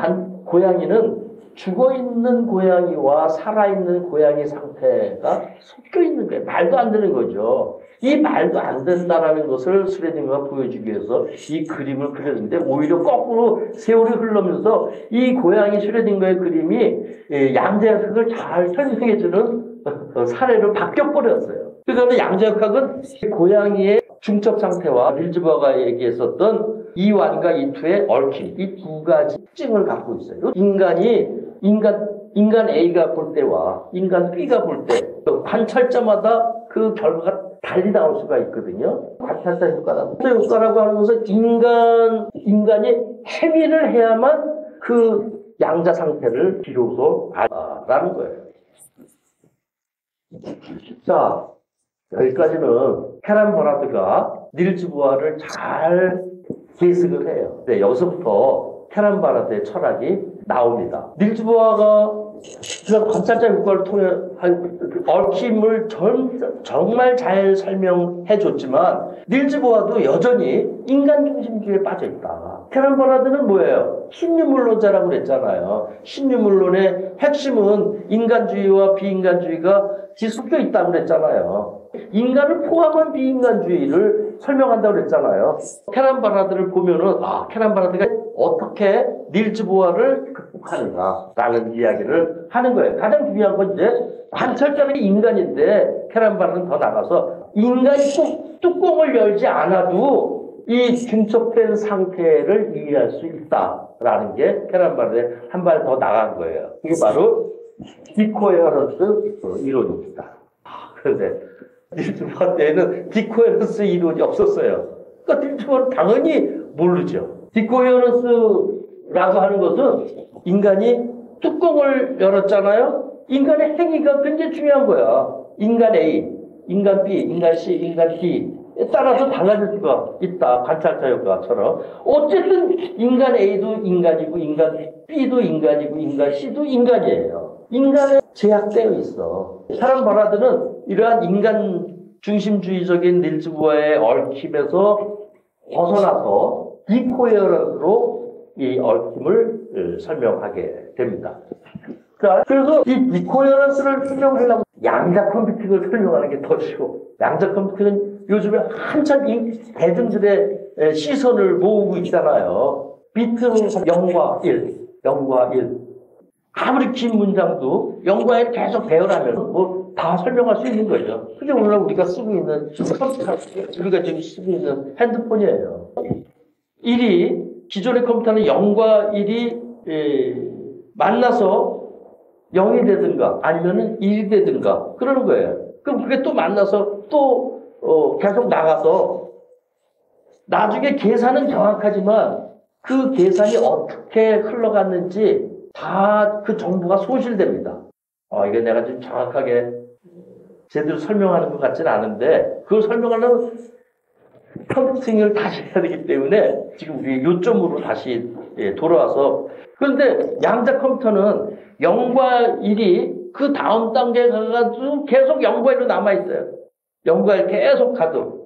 고양이는 죽어있는 고양이와 살아있는 고양이 상태가 섞여 있는 거예요. 말도 안 되는 거죠. 이 말도 안 된다라는 것을 슈레딩거가 보여주기 위해서 이 그림을 그렸는데 오히려 거꾸로 세월이 흐르면서 이 고양이 슈레딩거의 그림이 양자역학을 잘 설명해주는 사례로 바뀌어버렸어요. 그러니까 양자역학은 고양이의 중첩 상태와 닐즈보아가 얘기했었던 이완과 이투의 얽힘, 이 두 가지 특징을 갖고 있어요. 인간 A가 볼 때와 인간 B가 볼 때 관찰자마다 그 결과가 달리 나올 수가 있거든요. 관찰자 효과라고. 효과라고 하는 것은 인간이 행위를 해야만 그 양자 상태를 비로소 알아라는 거예요. 자, 여기까지는 캐런 버라드가 닐즈보아를 잘 계승을 해요. 네, 여기서부터 캐런 버라드의 철학이 나옵니다. 닐즈보아가 관찰자 효과를 통해 얽힘을 정말 잘 설명해 줬지만 닐즈보아도 여전히 인간 중심주의에 빠져 있다. 캐런 버라드는 뭐예요? 신유물론자라고 그랬잖아요. 신유물론의 핵심은 인간주의와 비인간주의가 뒤섞여 있다고 그랬잖아요. 인간을 포함한 비인간주의를 설명한다고 그랬잖아요. 캐런 버라드를 보면은 캐런 버라드가 어떻게 닐즈보아를 극복하는가라는 이야기를 하는 거예요. 가장 중요한 건 이제 관찰자는 인간인데 캐런 버라드는 더 나가서 인간이 꼭 뚜껑을 열지 않아도 이 중첩된 상태를 이해할 수 있다라는 게 캐런 버라드에 한 발 더 나간 거예요. 이게 바로 디코헤런스 이론입니다. 그런데 닐즈보아 때에는 디코헤런스 이론이 없었어요. 그러니까 닐즈보아는 당연히 모르죠. 디코헤런스라고 하는 것은 인간이 뚜껑을 열었잖아요. 인간의 행위가 굉장히 중요한 거야. 인간 A, 인간 B, 인간 C, 인간 D 따라서 달라질 수가 있다. 관찰자 효과처럼. 어쨌든 인간 A도 인간이고 인간 B도 인간이고 인간 C도 인간이에요. 인간은 제약되어 있어. 사람 발화들은 이러한 인간 중심주의적인 닐즈보어의 얽힘에서 벗어나서 디코헤런스로 이 얽힘을 설명하게 됩니다. 자, 그래서 이 디코헤런스를 설명하려면 양자 컴퓨팅을 설명하는 게 더 쉬워. 양자 컴퓨팅은 요즘에 한참 대중들의 시선을 모으고 있잖아요. 비트는 0과 1, 0과 1. 아무리 긴 문장도 0과 1 계속 배열하면 뭐 다 설명할 수 있는 거죠. 그게 오늘 우리가 쓰고 있는 컴퓨터, 우리가 지금 쓰고 있는 핸드폰이에요. 1이, 기존의 컴퓨터는 0과 1이 만나서 0이 되든가 아니면은 1이 되든가 그러는 거예요. 그럼 그게 또 만나서 또 계속 나가서 나중에 계산은 정확하지만 그 계산이 어떻게 흘러갔는지 다 그 정보가 소실됩니다. 이게 내가 지금 정확하게 제대로 설명하는 것 같지는 않은데 그걸 설명하려면 컴퓨팅을 다시 해야 되기 때문에 지금 우리 요점으로 다시 돌아와서 그런데 양자 컴퓨터는 0과 1이 그 다음 단계에 가가지고 계속 0과 1로 남아있어요. 0과 1 계속 가도.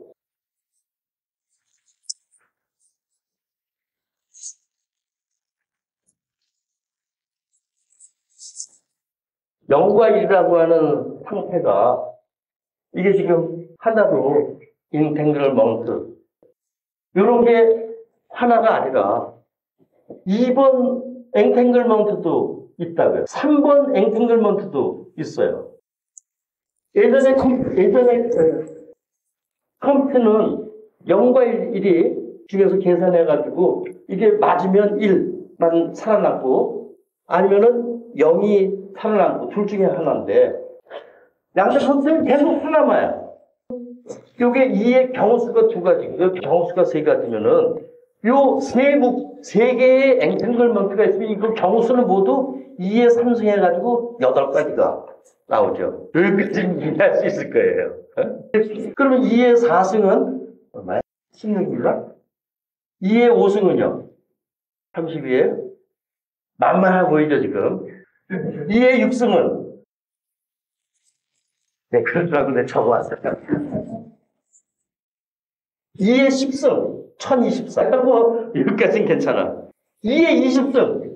영과 1이라고 하는 상태가 이게 지금 하나로 인탱글먼트 이런 게 하나가 아니라 2번 엔탱글먼트도 있다고요. 3번 엔탱글먼트도 있어요. 예전에 컴퓨터는 0과 1이 중에서 계산해가지고 이게 맞으면 1만 살아남고 아니면은 0이 살아남고 둘 중에 하나인데 양자 컴퓨터는 계속 살아남아요. 요게 2의 경우수가 두 가지고 경우수가 세 가지면은 요 세 개의 엔탱글먼트가 있으면 이거 경우수는 모두 2에 3승해가지고 8가지가 나오죠. 여기까지 이해할 수 있을 거예요. 그러면 2의 4승은 얼마야? 16인가? 2의 5승은요? 32예요? 만만해 보이죠 지금? 2의 6승은? 네, 그러더라고 내가 적어왔어요. 2의 10승 1024. 뭐 여기까지는 괜찮아. 2의 20승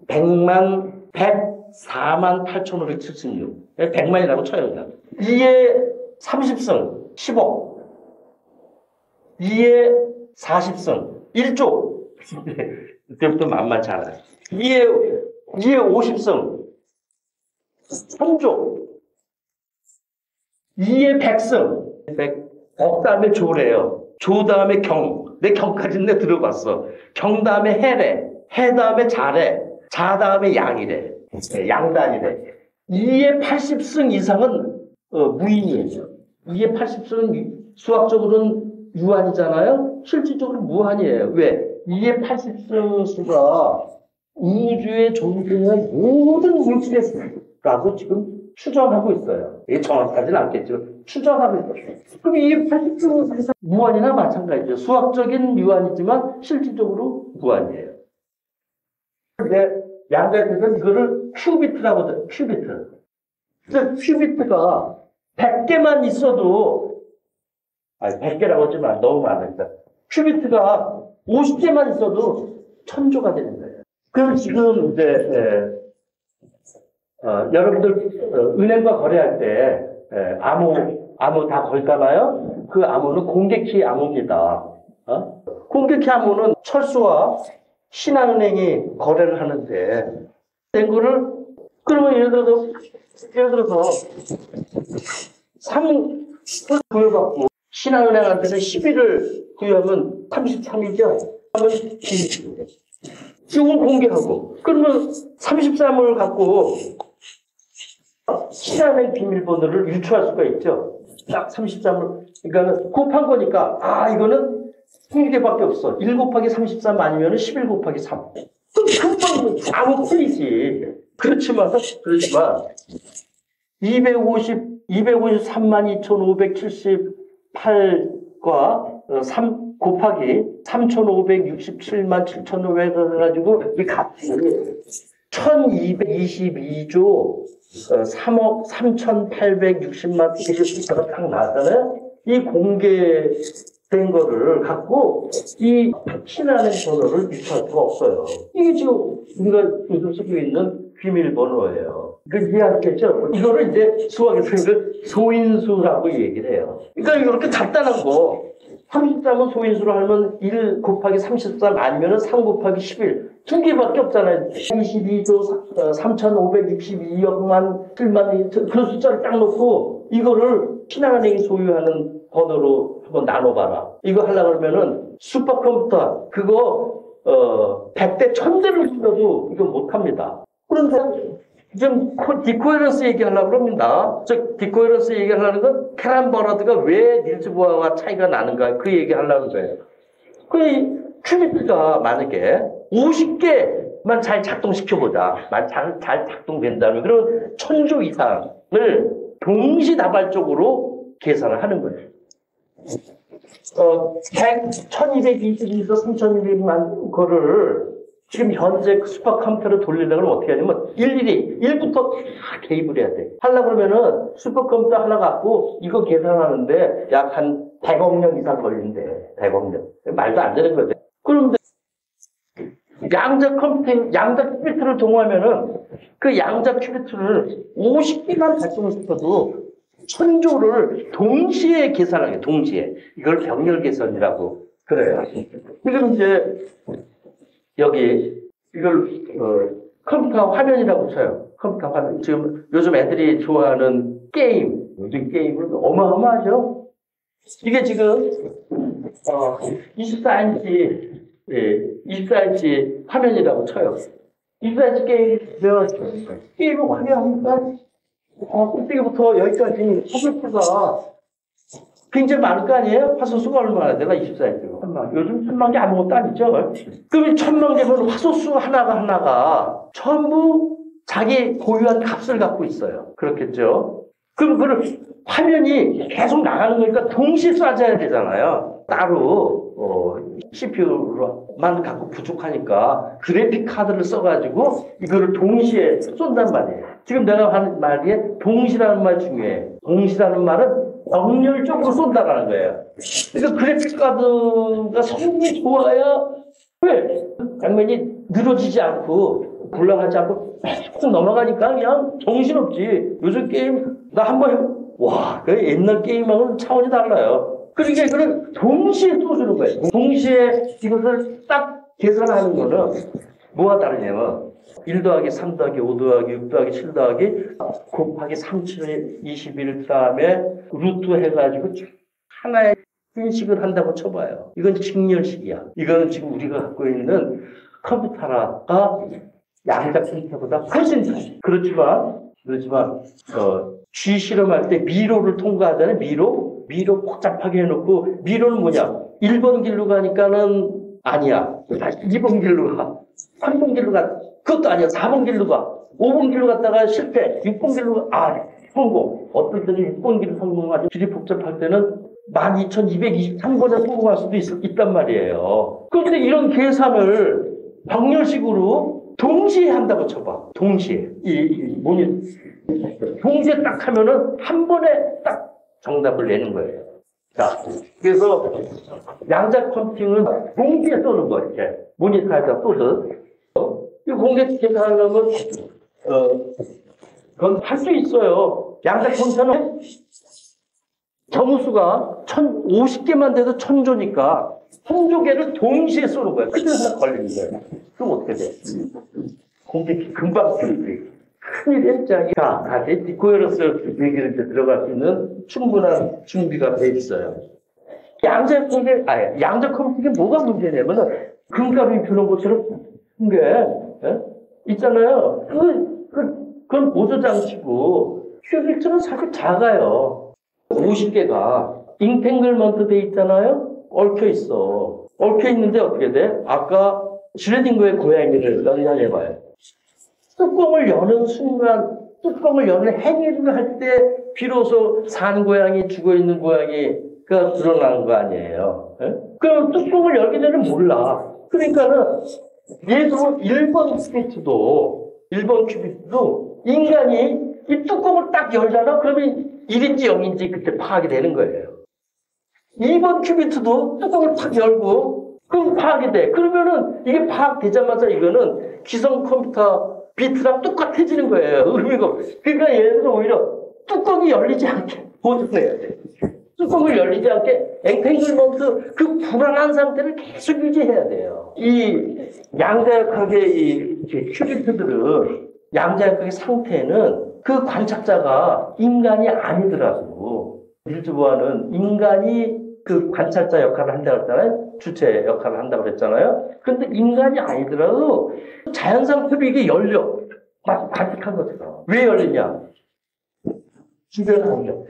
100만 104만 8,576. 100만이라고 쳐요 그냥. 2의 30승 10억. 2의 40승 1조. 그때부터 만만치 않아요. 2의 50승 3조. 2의 100승 100억 다음에 조래요. 조 다음에 경. 내 경까지는 내 들어봤어. 경 다음에 해래. 해 다음에 자래. 자 다음에 양이래. 양단이래. 2의 80승 이상은 무인이에요. 2의 80승은 수학적으로는 유한이잖아요. 실질적으로 무한이에요. 왜? 2의 80승 수가 우주에 존재하는 모든 물질의 수라고 지금 추정하고 있어요. 이게 정확하지는 않겠죠. 추정하고 있어요. 그럼 이 80승 무한이나 마찬가지죠. 수학적인 유한이지만 실질적으로 무한이에요. 근데 양자에서는 이거를 큐비트라고 하죠. 큐비트. 그래서 큐비트가 100개만 있어도 100개라고 하지만 너무 많으니까 큐비트가 50개만 있어도 1000조가 되는 거예요. 그럼 지금 이제 여러분들 은행과 거래할 때 암호 다 걸잖아요. 그 암호는 공개키 암호입니다. 공개키 암호는 철수와 신한은행이 거래를 하는데 된 거를 그러면 예를 들어서 3을 구해갖고 신한은행한테는 10일을 구해하면 33이죠. 그러면 이걸 공개하고 그러면 33을 갖고 신한은행 비밀번호를 유추할 수가 있죠. 딱 33을 그러니까 곱한 거니까 이거는 20개밖에 없어. 1 곱하기 33 아니면 11 곱하기 3. 금방 아무 풀리지. 그렇지만 250 253만 2,578과 3 곱하기 3,567만 7,500을 해가지고 이 값이 1222조 3억 3,860만 이렇게 딱 나왔잖아요. 이 공개된 거를 갖고 이 P라는 번호를 유추할 수가 없어요. 이게 지금 우리가 요즘 쓰고 있는 비밀번호예요. 이해하시겠죠? 이거를 이제 수학에서 이걸 소인수라고 얘기를 해요. 그러니까 이렇게 간단한 거 33은 소인수로 하면 1 곱하기 33 아니면 3 곱하기 11 두 개밖에 없잖아요. 22조 3,562억만 7만 그 숫자를 딱 놓고 이거를 신한은행이 소유하는 번호로 한번 나눠봐라. 이거 하려고 그러면은 슈퍼컴퓨터 그거 100대 1000대를 쓰려도 이거 못합니다. 그런데 지금 디코헤런스 얘기하려고 그럽니다. 즉 디코헤런스 얘기하려는 건 캐런 버너드가 왜 닐스 보어와 차이가 나는가 그 얘기하려는 거예요. 그 큐비트가 만약에 50개만 잘 작동시켜보자. 잘 작동된다면 그럼 1000조 이상을 동시다발적으로 계산을 하는 거예요. 1222에서 3200만 거를 지금 현재 슈퍼컴퓨터를 돌리려면 어떻게 하냐면 일일이 1부터 다 개입을 해야 돼. 하려고 그러면은 슈퍼컴퓨터 하나 갖고 이거 계산하는데 약 한 100억 년 이상 걸린대. 100억 년. 말도 안 되는 거지. 그런데 양자 컴퓨팅, 양자 큐비트를 동원하면은 그 양자 큐비트를 50개만 발송을 시켜도 1000조를 동시에 계산하게, 동시에. 이걸 병렬 계산이라고 그래요. 지금 이제 여기 이걸 컴퓨터 화면이라고 쳐요. 컴퓨터 화면. 지금 요즘 애들이 좋아하는 게임, 요즘 게임은 어마어마하죠. 이게 지금 24인치 24인치 화면이라고 쳐요. 24인치 게임을 화려하니까 꼭대기부터 여기까지 컴퓨터가 굉장히 많을 거 아니에요? 화소수가 얼마나 되나? 24인치로. 1000만. 요즘 1000만 개 아무것도 아니죠? 그럼 1000만 개면 화소수 하나가 전부 자기 고유한 값을 갖고 있어요. 그렇겠죠? 그럼 그 화면이 계속 나가는 거니까 동시에 쏴줘야 되잖아요. 따로 CPU만 갖고 부족하니까 그래픽 카드를 써가지고 이거를 동시에 쏜단 말이에요. 지금 내가 하는 말이 동시라는 말이 중요해. 동시라는 말은 병렬적으로 쏜다라는 거예요. 그러니까 그래픽 카드가 성능이 좋아야 왜 장면이 늘어지지 않고 굴러가지 않고 쭉 넘어가니까 그냥 정신없지. 요즘 게임 나 한번 해보면 와, 그 옛날 게임하고는 차원이 달라요. 그러니까 이거를 동시에 쏘주는 거예요. 동시에 이것을 딱 계산하는 거는 뭐가 다르냐면 1 더하기 3 더하기 5 더하기 6 더하기 7 더하기 곱하기 3721 다음에 루트 해가지고 하나의 인식을 한다고 쳐봐요. 이건 직렬식이야. 이거는 지금 우리가 갖고 있는 컴퓨터가 양자 컴퓨터보다 훨씬 잘. 그렇지만 G 실험할 때 미로를 통과하잖아요. 미로 복잡하게 해놓고 미로는 뭐냐? 1번 길로 가니까는 아니야. 다시 2번 길로 가. 3번 길로 가. 그것도 아니야. 4번 길로 가. 5번 길로 갔다가 실패. 6번 길로 가. 성공. 어떨 때는 6번 길로 성공하죠. 길이 복잡할 때는 12,223번에 성공할 수도 있단 말이에요. 그런데 이런 계산을 병렬식으로 동시에 한다고 쳐봐. 동시에. 동시에 딱 하면은 한 번에 딱 정답을 내는 거예요. 자, 그래서 양자 컴퓨팅은 동시에 쏘는 거, 이렇게. 모니터에다 쏘듯. 이 공개 계산하려면, 그건 할 수 있어요. 양자 컴퓨터는 정수가 50개만 돼도 1000조니까 1000조개를 동시에 쏘는 거예요. 그래서 하나 걸리는 거예요. 그럼 어떻게 돼? 공개 금방 쓰지. 큰일 했잖아요. 자, 다시 디코헤런스 얘기를 이제 들어갈 수 있는 충분한 준비가 돼 있어요. 양자 컴퓨팅이 뭐가 문제냐면은 금값이 주는 것처럼 큰 게 있잖아요. 그건 보조 장치고 큐빅트는 사실 작아요. 50개가 잉탱글먼트 돼 있잖아요. 얽혀 있어. 얽혀 있는데 어떻게 돼? 아까 슈레딩거의 고양이를 연상해봐요. 뚜껑을 여는 순간, 뚜껑을 여는 행위를 할 때 비로소 산 고양이, 죽어있는 고양이가 드러나는 거 아니에요. 예? 그럼 뚜껑을 열기 전에 몰라. 그러니까는 예수 1번 큐비트도 인간이 이 뚜껑을 딱 열잖아? 그러면 1인지 0인지 그때 파악이 되는 거예요. 2번 큐비트도 뚜껑을 탁 열고 그럼 파악이 돼. 그러면은 이게 파악되자마자 이거는 기성 컴퓨터 비트랑 똑같아지는 거예요. 의미가 없어요. 그러니까 얘는 오히려 뚜껑이 열리지 않게 보존해야 돼. 뚜껑을 열리지 않게 엔탱글먼트 그 불안한 상태를 계속 유지해야 돼요. 이 양자역학의 이 큐비트들은 양자역학의 상태는 그 관찰자가 인간이 아니더라도 닐즈 보아는 인간이 그 관찰자 역할을 한다고 했잖아요. 주체 역할을 한다고 그랬잖아요. 그런데 인간이 아니더라도 자연상태로 이게 열려. 마치 관측한 것처럼. 왜 열리냐? 주변 환경에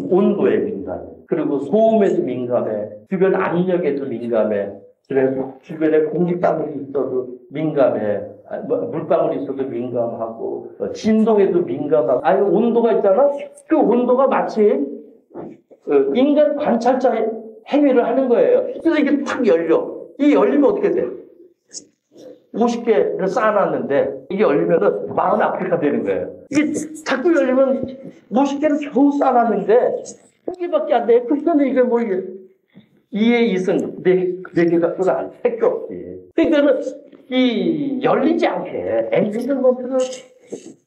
온도에 민감해. 그리고 소음에도 민감해. 주변 압력에도 민감해. 그래서 주변에 공기방울이 있어도 민감해. 물방울이 있어도 민감하고 진동에도 민감하고 아니 온도가 있잖아. 그 온도가 마치 인간 관찰자 행위를 하는 거예요. 그래서 이게 탁 열려. 이게 열리면 어떻게 돼? 50개를 쌓아놨는데 이게 열리면은 40아프리카 되는 거예요. 이게 자꾸 열리면 50개를 겨우 쌓아놨는데 2개밖에 안 돼. 그러면 이게 뭐 2의 2승 4개가 또 안 할 없지. 그러니까는 이 열리지 않게 엔진먼트를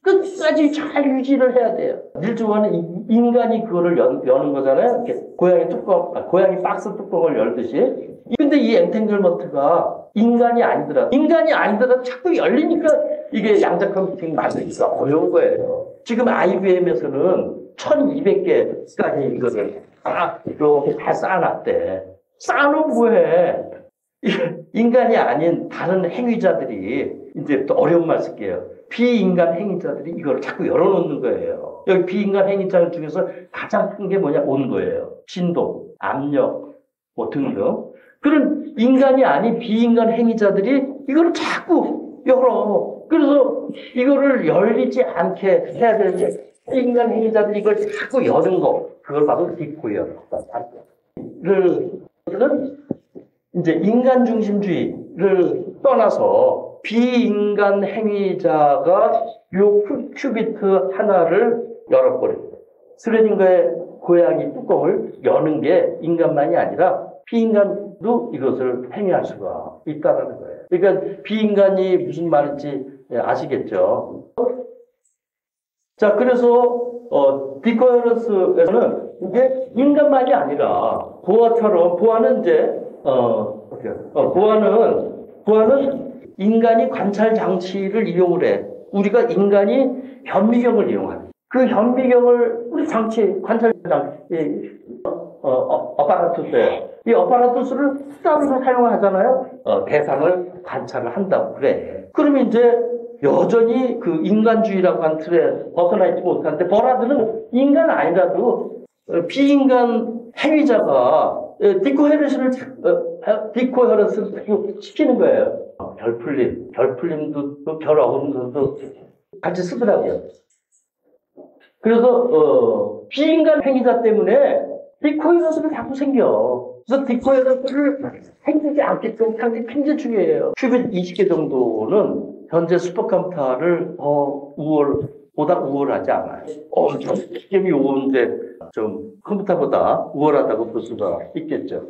끝까지 잘 유지를 해야 돼요. 닐즈 보아는 인간이 그거를 여는 거잖아요. 이렇게 고양이 박스 뚜껑을 열듯이. 근데 이 엔탱글먼트가 인간이 아니더라도 자꾸 열리니까 이게 양자 컴퓨팅 만들기가 어려운 거예요. 지금 IBM에서는 1200개까지 이거를 이렇게 다 쌓아놨대. 쌓아놓으면 뭐해? 인간이 아닌 다른 행위자들이 이제 또 어려운 말 쓸게요. 비인간 행위자들이 이걸 자꾸 열어놓는 거예요. 여기 비인간 행위자 중에서 가장 큰 게 뭐냐? 온도예요. 진동, 압력, 뭐 등등. 그런 인간이 아닌 비인간 행위자들이 이걸 자꾸 열어. 그래서 이거를 열리지 않게 해야 되는데 인간 행위자들이 이걸 자꾸 여는 거. 그걸 바로 디코이어를 이제 인간 중심주의를 떠나서 비인간 행위자가 요 큐비트 하나를 열어버립니다. 스레딩거의 고양이 뚜껑을 여는 게 인간만이 아니라 비인간도 이것을 행위할 수가 있다는 거예요. 그러니까 비인간이 무슨 말인지 아시겠죠? 자, 그래서 디코헤런스에서는 이게 인간만이 아니라 보아는 이제 보아는 인간이 관찰 장치를 이용을 해. 우리가 인간이 현미경을 이용하는. 그 현미경을 우리 관찰 장치, 어파라투스에 이 어파라투스를 수단으로 사용하잖아요. 대상을 관찰을 한다고 그래. 그러면 이제 여전히 그 인간주의라고 한 틀에 벗어나 있지 못하는데 버라드는 인간 아니라도 비인간 행위자가 디코헤런스를 시키는 거예요. 별풀림도 별 어금도 같이 쓰더라고요. 그래서 비인간 행위자 때문에 디코헤런스가 자꾸 생겨. 그래서 디코헤런스를 생기지 않게끔 상당히 굉장히 중요해요. 큐빗 20개 정도는 현재 슈퍼컴퓨터를 보다 우월하지 않아요. 엄청 시스템이 좋은데 좀 컴퓨터보다 우월하다고 볼 수가 있겠죠.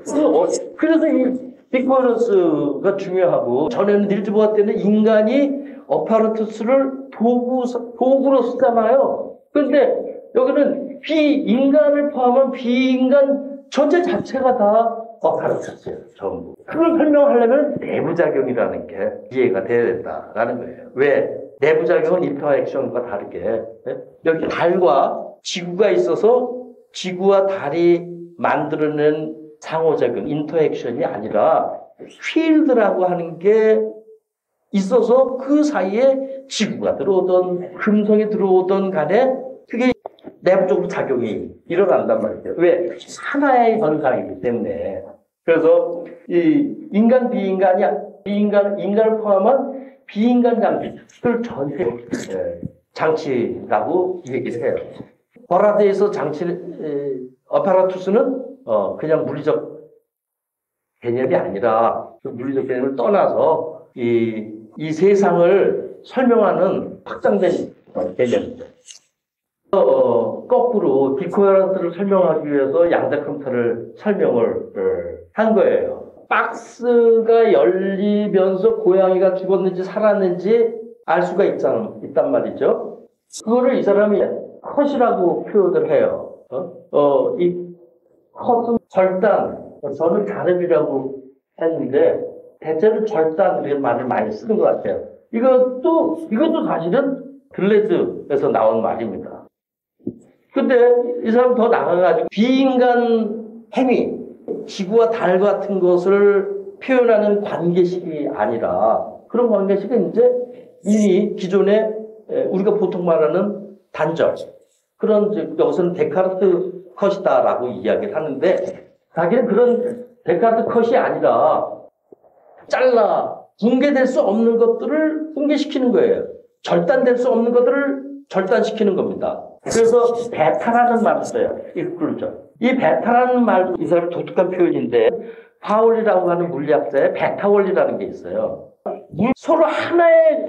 그래서 이 디코헤런스가 중요하고 전에는 닐즈 보아 때는 인간이 어파라투스를 도구로 쓰잖아요. 그런데 여기는 비인간을 포함한 비인간 전체 자체가 다 어파라투스예요. 전부. 그걸 설명하려면 내부작용이라는 게 이해가 돼야 된다라는 거예요. 왜? 내부작용은 인터액션과 다르게 여기 달과 지구가 있어서 지구와 달이 만들어낸 상호작용, 인터액션이 아니라 필드라고 하는 게 있어서 그 사이에 지구가 들어오던 금성이 들어오던 간에 그게 내부적으로 작용이 일어난단 말이죠. 왜? 하나의 현상이기 때문에. 그래서 이 인간을 포함한 비인간 장치를 전체 장치라고 얘기를 해요. 버라드에서 어파라투스는 그냥 물리적 개념이 아니라 그 물리적 개념을 떠나서 이 세상을 설명하는 확장된 개념입니다. 거꾸로 디코헤런스를 설명하기 위해서 양자컴퓨터를 설명을 한 거예요. 박스가 열리면서 고양이가 죽었는지 살았는지 알 수가 있단 말이죠. 그거를 이 사람이 컷이라고 표현을 해요. 이 컷은 절단, 저는 가름이라고 했는데 대체로 절단 이런 말을 많이 쓰는 것 같아요. 이것도 사실은 글래드에서 나온 말입니다. 근데 이 사람 더 나가가지고 비인간 행위, 지구와 달 같은 것을 표현하는 관계식이 아니라 그런 관계식은 이제 이미 기존에 우리가 보통 말하는 단절, 그런 여기서는 데카르트 컷이다라고 이야기를 하는데 자기는 그런 데카르트 컷이 아니라 붕괴될 수 없는 것들을 붕괴시키는 거예요. 절단될 수 없는 것들을 절단시키는 겁니다. 그래서 베타라는 말을 써요. 이 베타라는 말도 이 사람의 독특한 표현인데 파울이라고 하는 물리학자의 베타 원리라는 게 있어요. 서로 하나의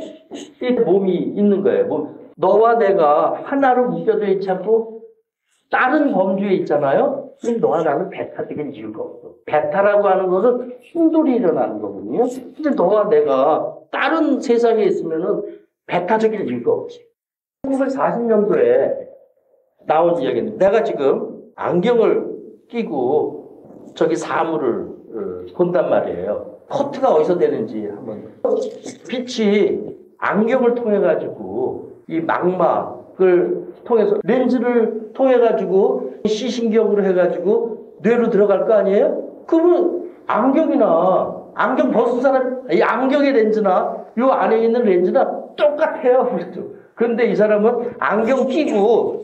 몸이 있는 거예요. 너와 내가 하나로 묶여져 있지 않고 다른 범주에 있잖아요. 그럼 너와 나는 베타적인 이유가 없어. 베타라고 하는 것은 충돌이 일어나는 거거든요. 근데 너와 내가 다른 세상에 있으면은 베타적인 이유가 없지. 1940년도에 나온 이야기인데 내가 지금 안경을 끼고 저기 사물을 본단 말이에요. 커트가 어디서 되는지 한번. 빛이 안경을 통해 가지고 이 망막을 통해서 렌즈를 통해 가지고 시신경으로 해 가지고 뇌로 들어갈 거 아니에요? 그러면 안경 벗은 사람, 이 안경의 렌즈나 요 안에 있는 렌즈나 똑같아요. 그런데 이 사람은 안경 끼고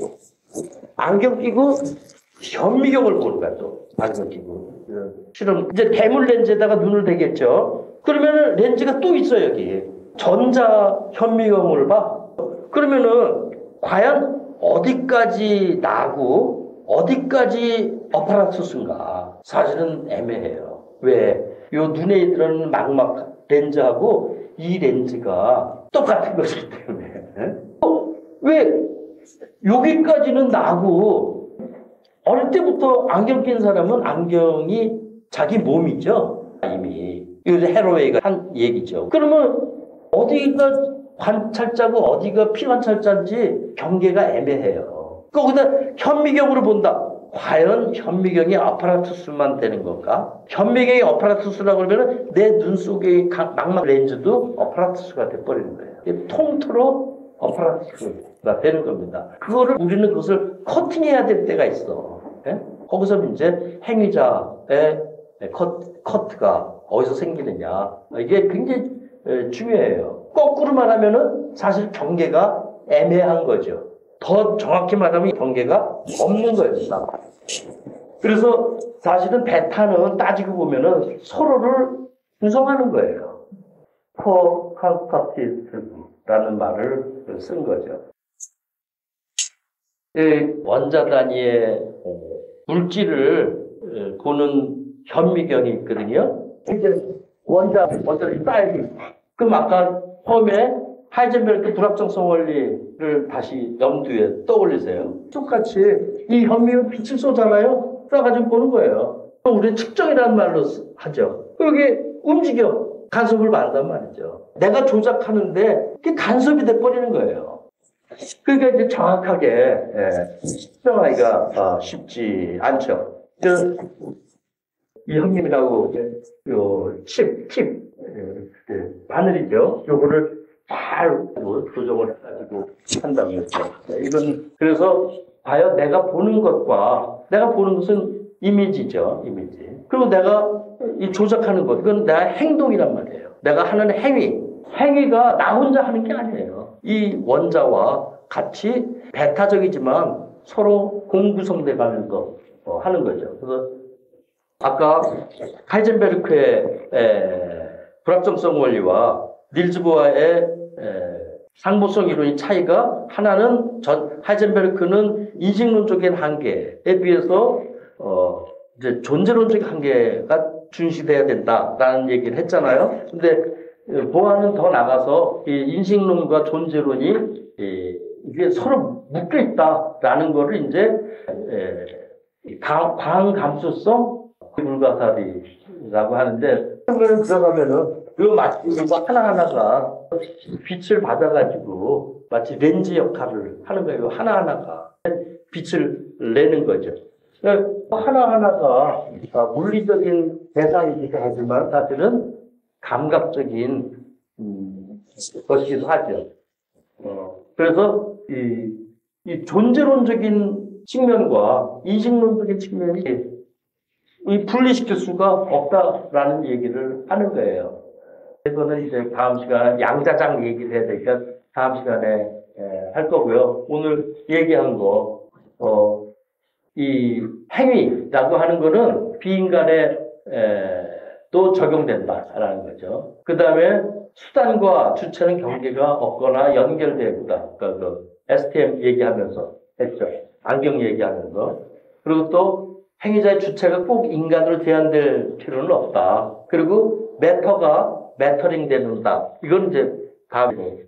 현미경을 보는 거야, 또. 안경 끼고. 실은 이제 대물 렌즈에다가 눈을 대겠죠. 그러면은 렌즈가 또 있어요, 여기. 전자 현미경을 봐. 그러면은 과연 어디까지 나고 어디까지 어파라투스인가? 사실은 애매해요. 왜? 요 눈에 들어있는 망막 렌즈하고 이 렌즈가 똑같은 것이기 때문에. 왜 여기까지는 나고 어릴 때부터 안경 낀 사람은 안경이 자기 몸이죠. 이미. 이거 헤로웨이가 한 얘기죠. 그러면 어디가 관찰자고 어디가 피관찰자인지 경계가 애매해요. 거기다 현미경으로 본다. 과연 현미경이 아파라투스만 되는 건가? 현미경이 아파라투스라고 그러면 내 눈 속의 망막 렌즈도 아파라투스가 돼버리는 거예요. 통틀어 아파라투스가 되는 겁니다. 우리는 그것을 커팅해야 될 때가 있어. 네? 거기서 이제 행위자의 커트가 어디서 생기느냐. 이게 굉장히 중요해요. 거꾸로 말하면은 사실 경계가 애매한 거죠. 더 정확히 말하면 경계가 없는 거였다. 그래서 사실은 베타는 따지고 보면은 서로를 구성하는 거예요. 코칸스타티스라는 말을 쓴 거죠. 원자 단위의 물질을 보는 현미경이 있거든요. 이제 원자를 쌓여있고. 그럼 아까 처음에 하이젠베르크 불합정성 원리를 다시 염두에 떠올리세요. 똑같이 이 현미경 빛을 쏘잖아요. 쏴가지고 보는 거예요. 우리는 측정이라는 말로 하죠. 여기 움직여. 간섭을 받는단 말이죠. 내가 조작하는데 그게 간섭이 돼버리는 거예요. 그러니까 이제 정확하게 측정하기가 쉽지 않죠. 이 현미경하고 칩, 바늘이죠. 요거를 잘 조정을 해가지고 한다고 했죠. 이건, 그래서 과연 내가 보는 것은 이미지죠, 이미지. 그리고 내가 이 조작하는 것, 이건 나의 행동이란 말이에요. 내가 하는 행위가 나 혼자 하는 게 아니에요. 이 원자와 같이 배타적이지만 서로 공구성돼 가면서 하는 거죠. 그래서 아까 하이젠베르크의 불합정성 원리와 닐즈 보아의 상보성 이론의 차이가 하나는 하이젠베르크는 인식론적인 한계에 비해서 이제 존재론적인 한계가 중시돼야 된다라는 얘기를 했잖아요. 근데 보아는 더 나가서 이 인식론과 존재론이 이게 서로 묶여 있다라는 거를 이제 광감수성 불가사리라고 하는데 그걸 들어가면은 그 마치 이거 하나하나가 빛을 받아가지고 마치 렌즈 역할을 하는 거예요. 하나하나가 빛을 내는 거죠. 하나하나가 물리적인 대상이기도 하지만 사실은 감각적인 것이기도 하죠. 그래서 이 존재론적인 측면과 인식론적인 측면이 분리시킬 수가 없다라는 얘기를 하는 거예요. 그래서는 이제 다음 시간에 양자장 얘기를 해야 되니까 다음 시간에 할 거고요. 오늘 얘기한 거, 이 행위라고 하는 거는 비인간에 또 적용된다라는 거죠. 그 다음에 수단과 주체는 경계가 없거나 연결되고다. 그러니까 STM 얘기하면서 했죠. 안경 얘기하면서. 그리고 또 행위자의 주체가 꼭 인간으로 제한될 필요는 없다. 그리고 매터가 매터링 된다. 이건 이제 다음에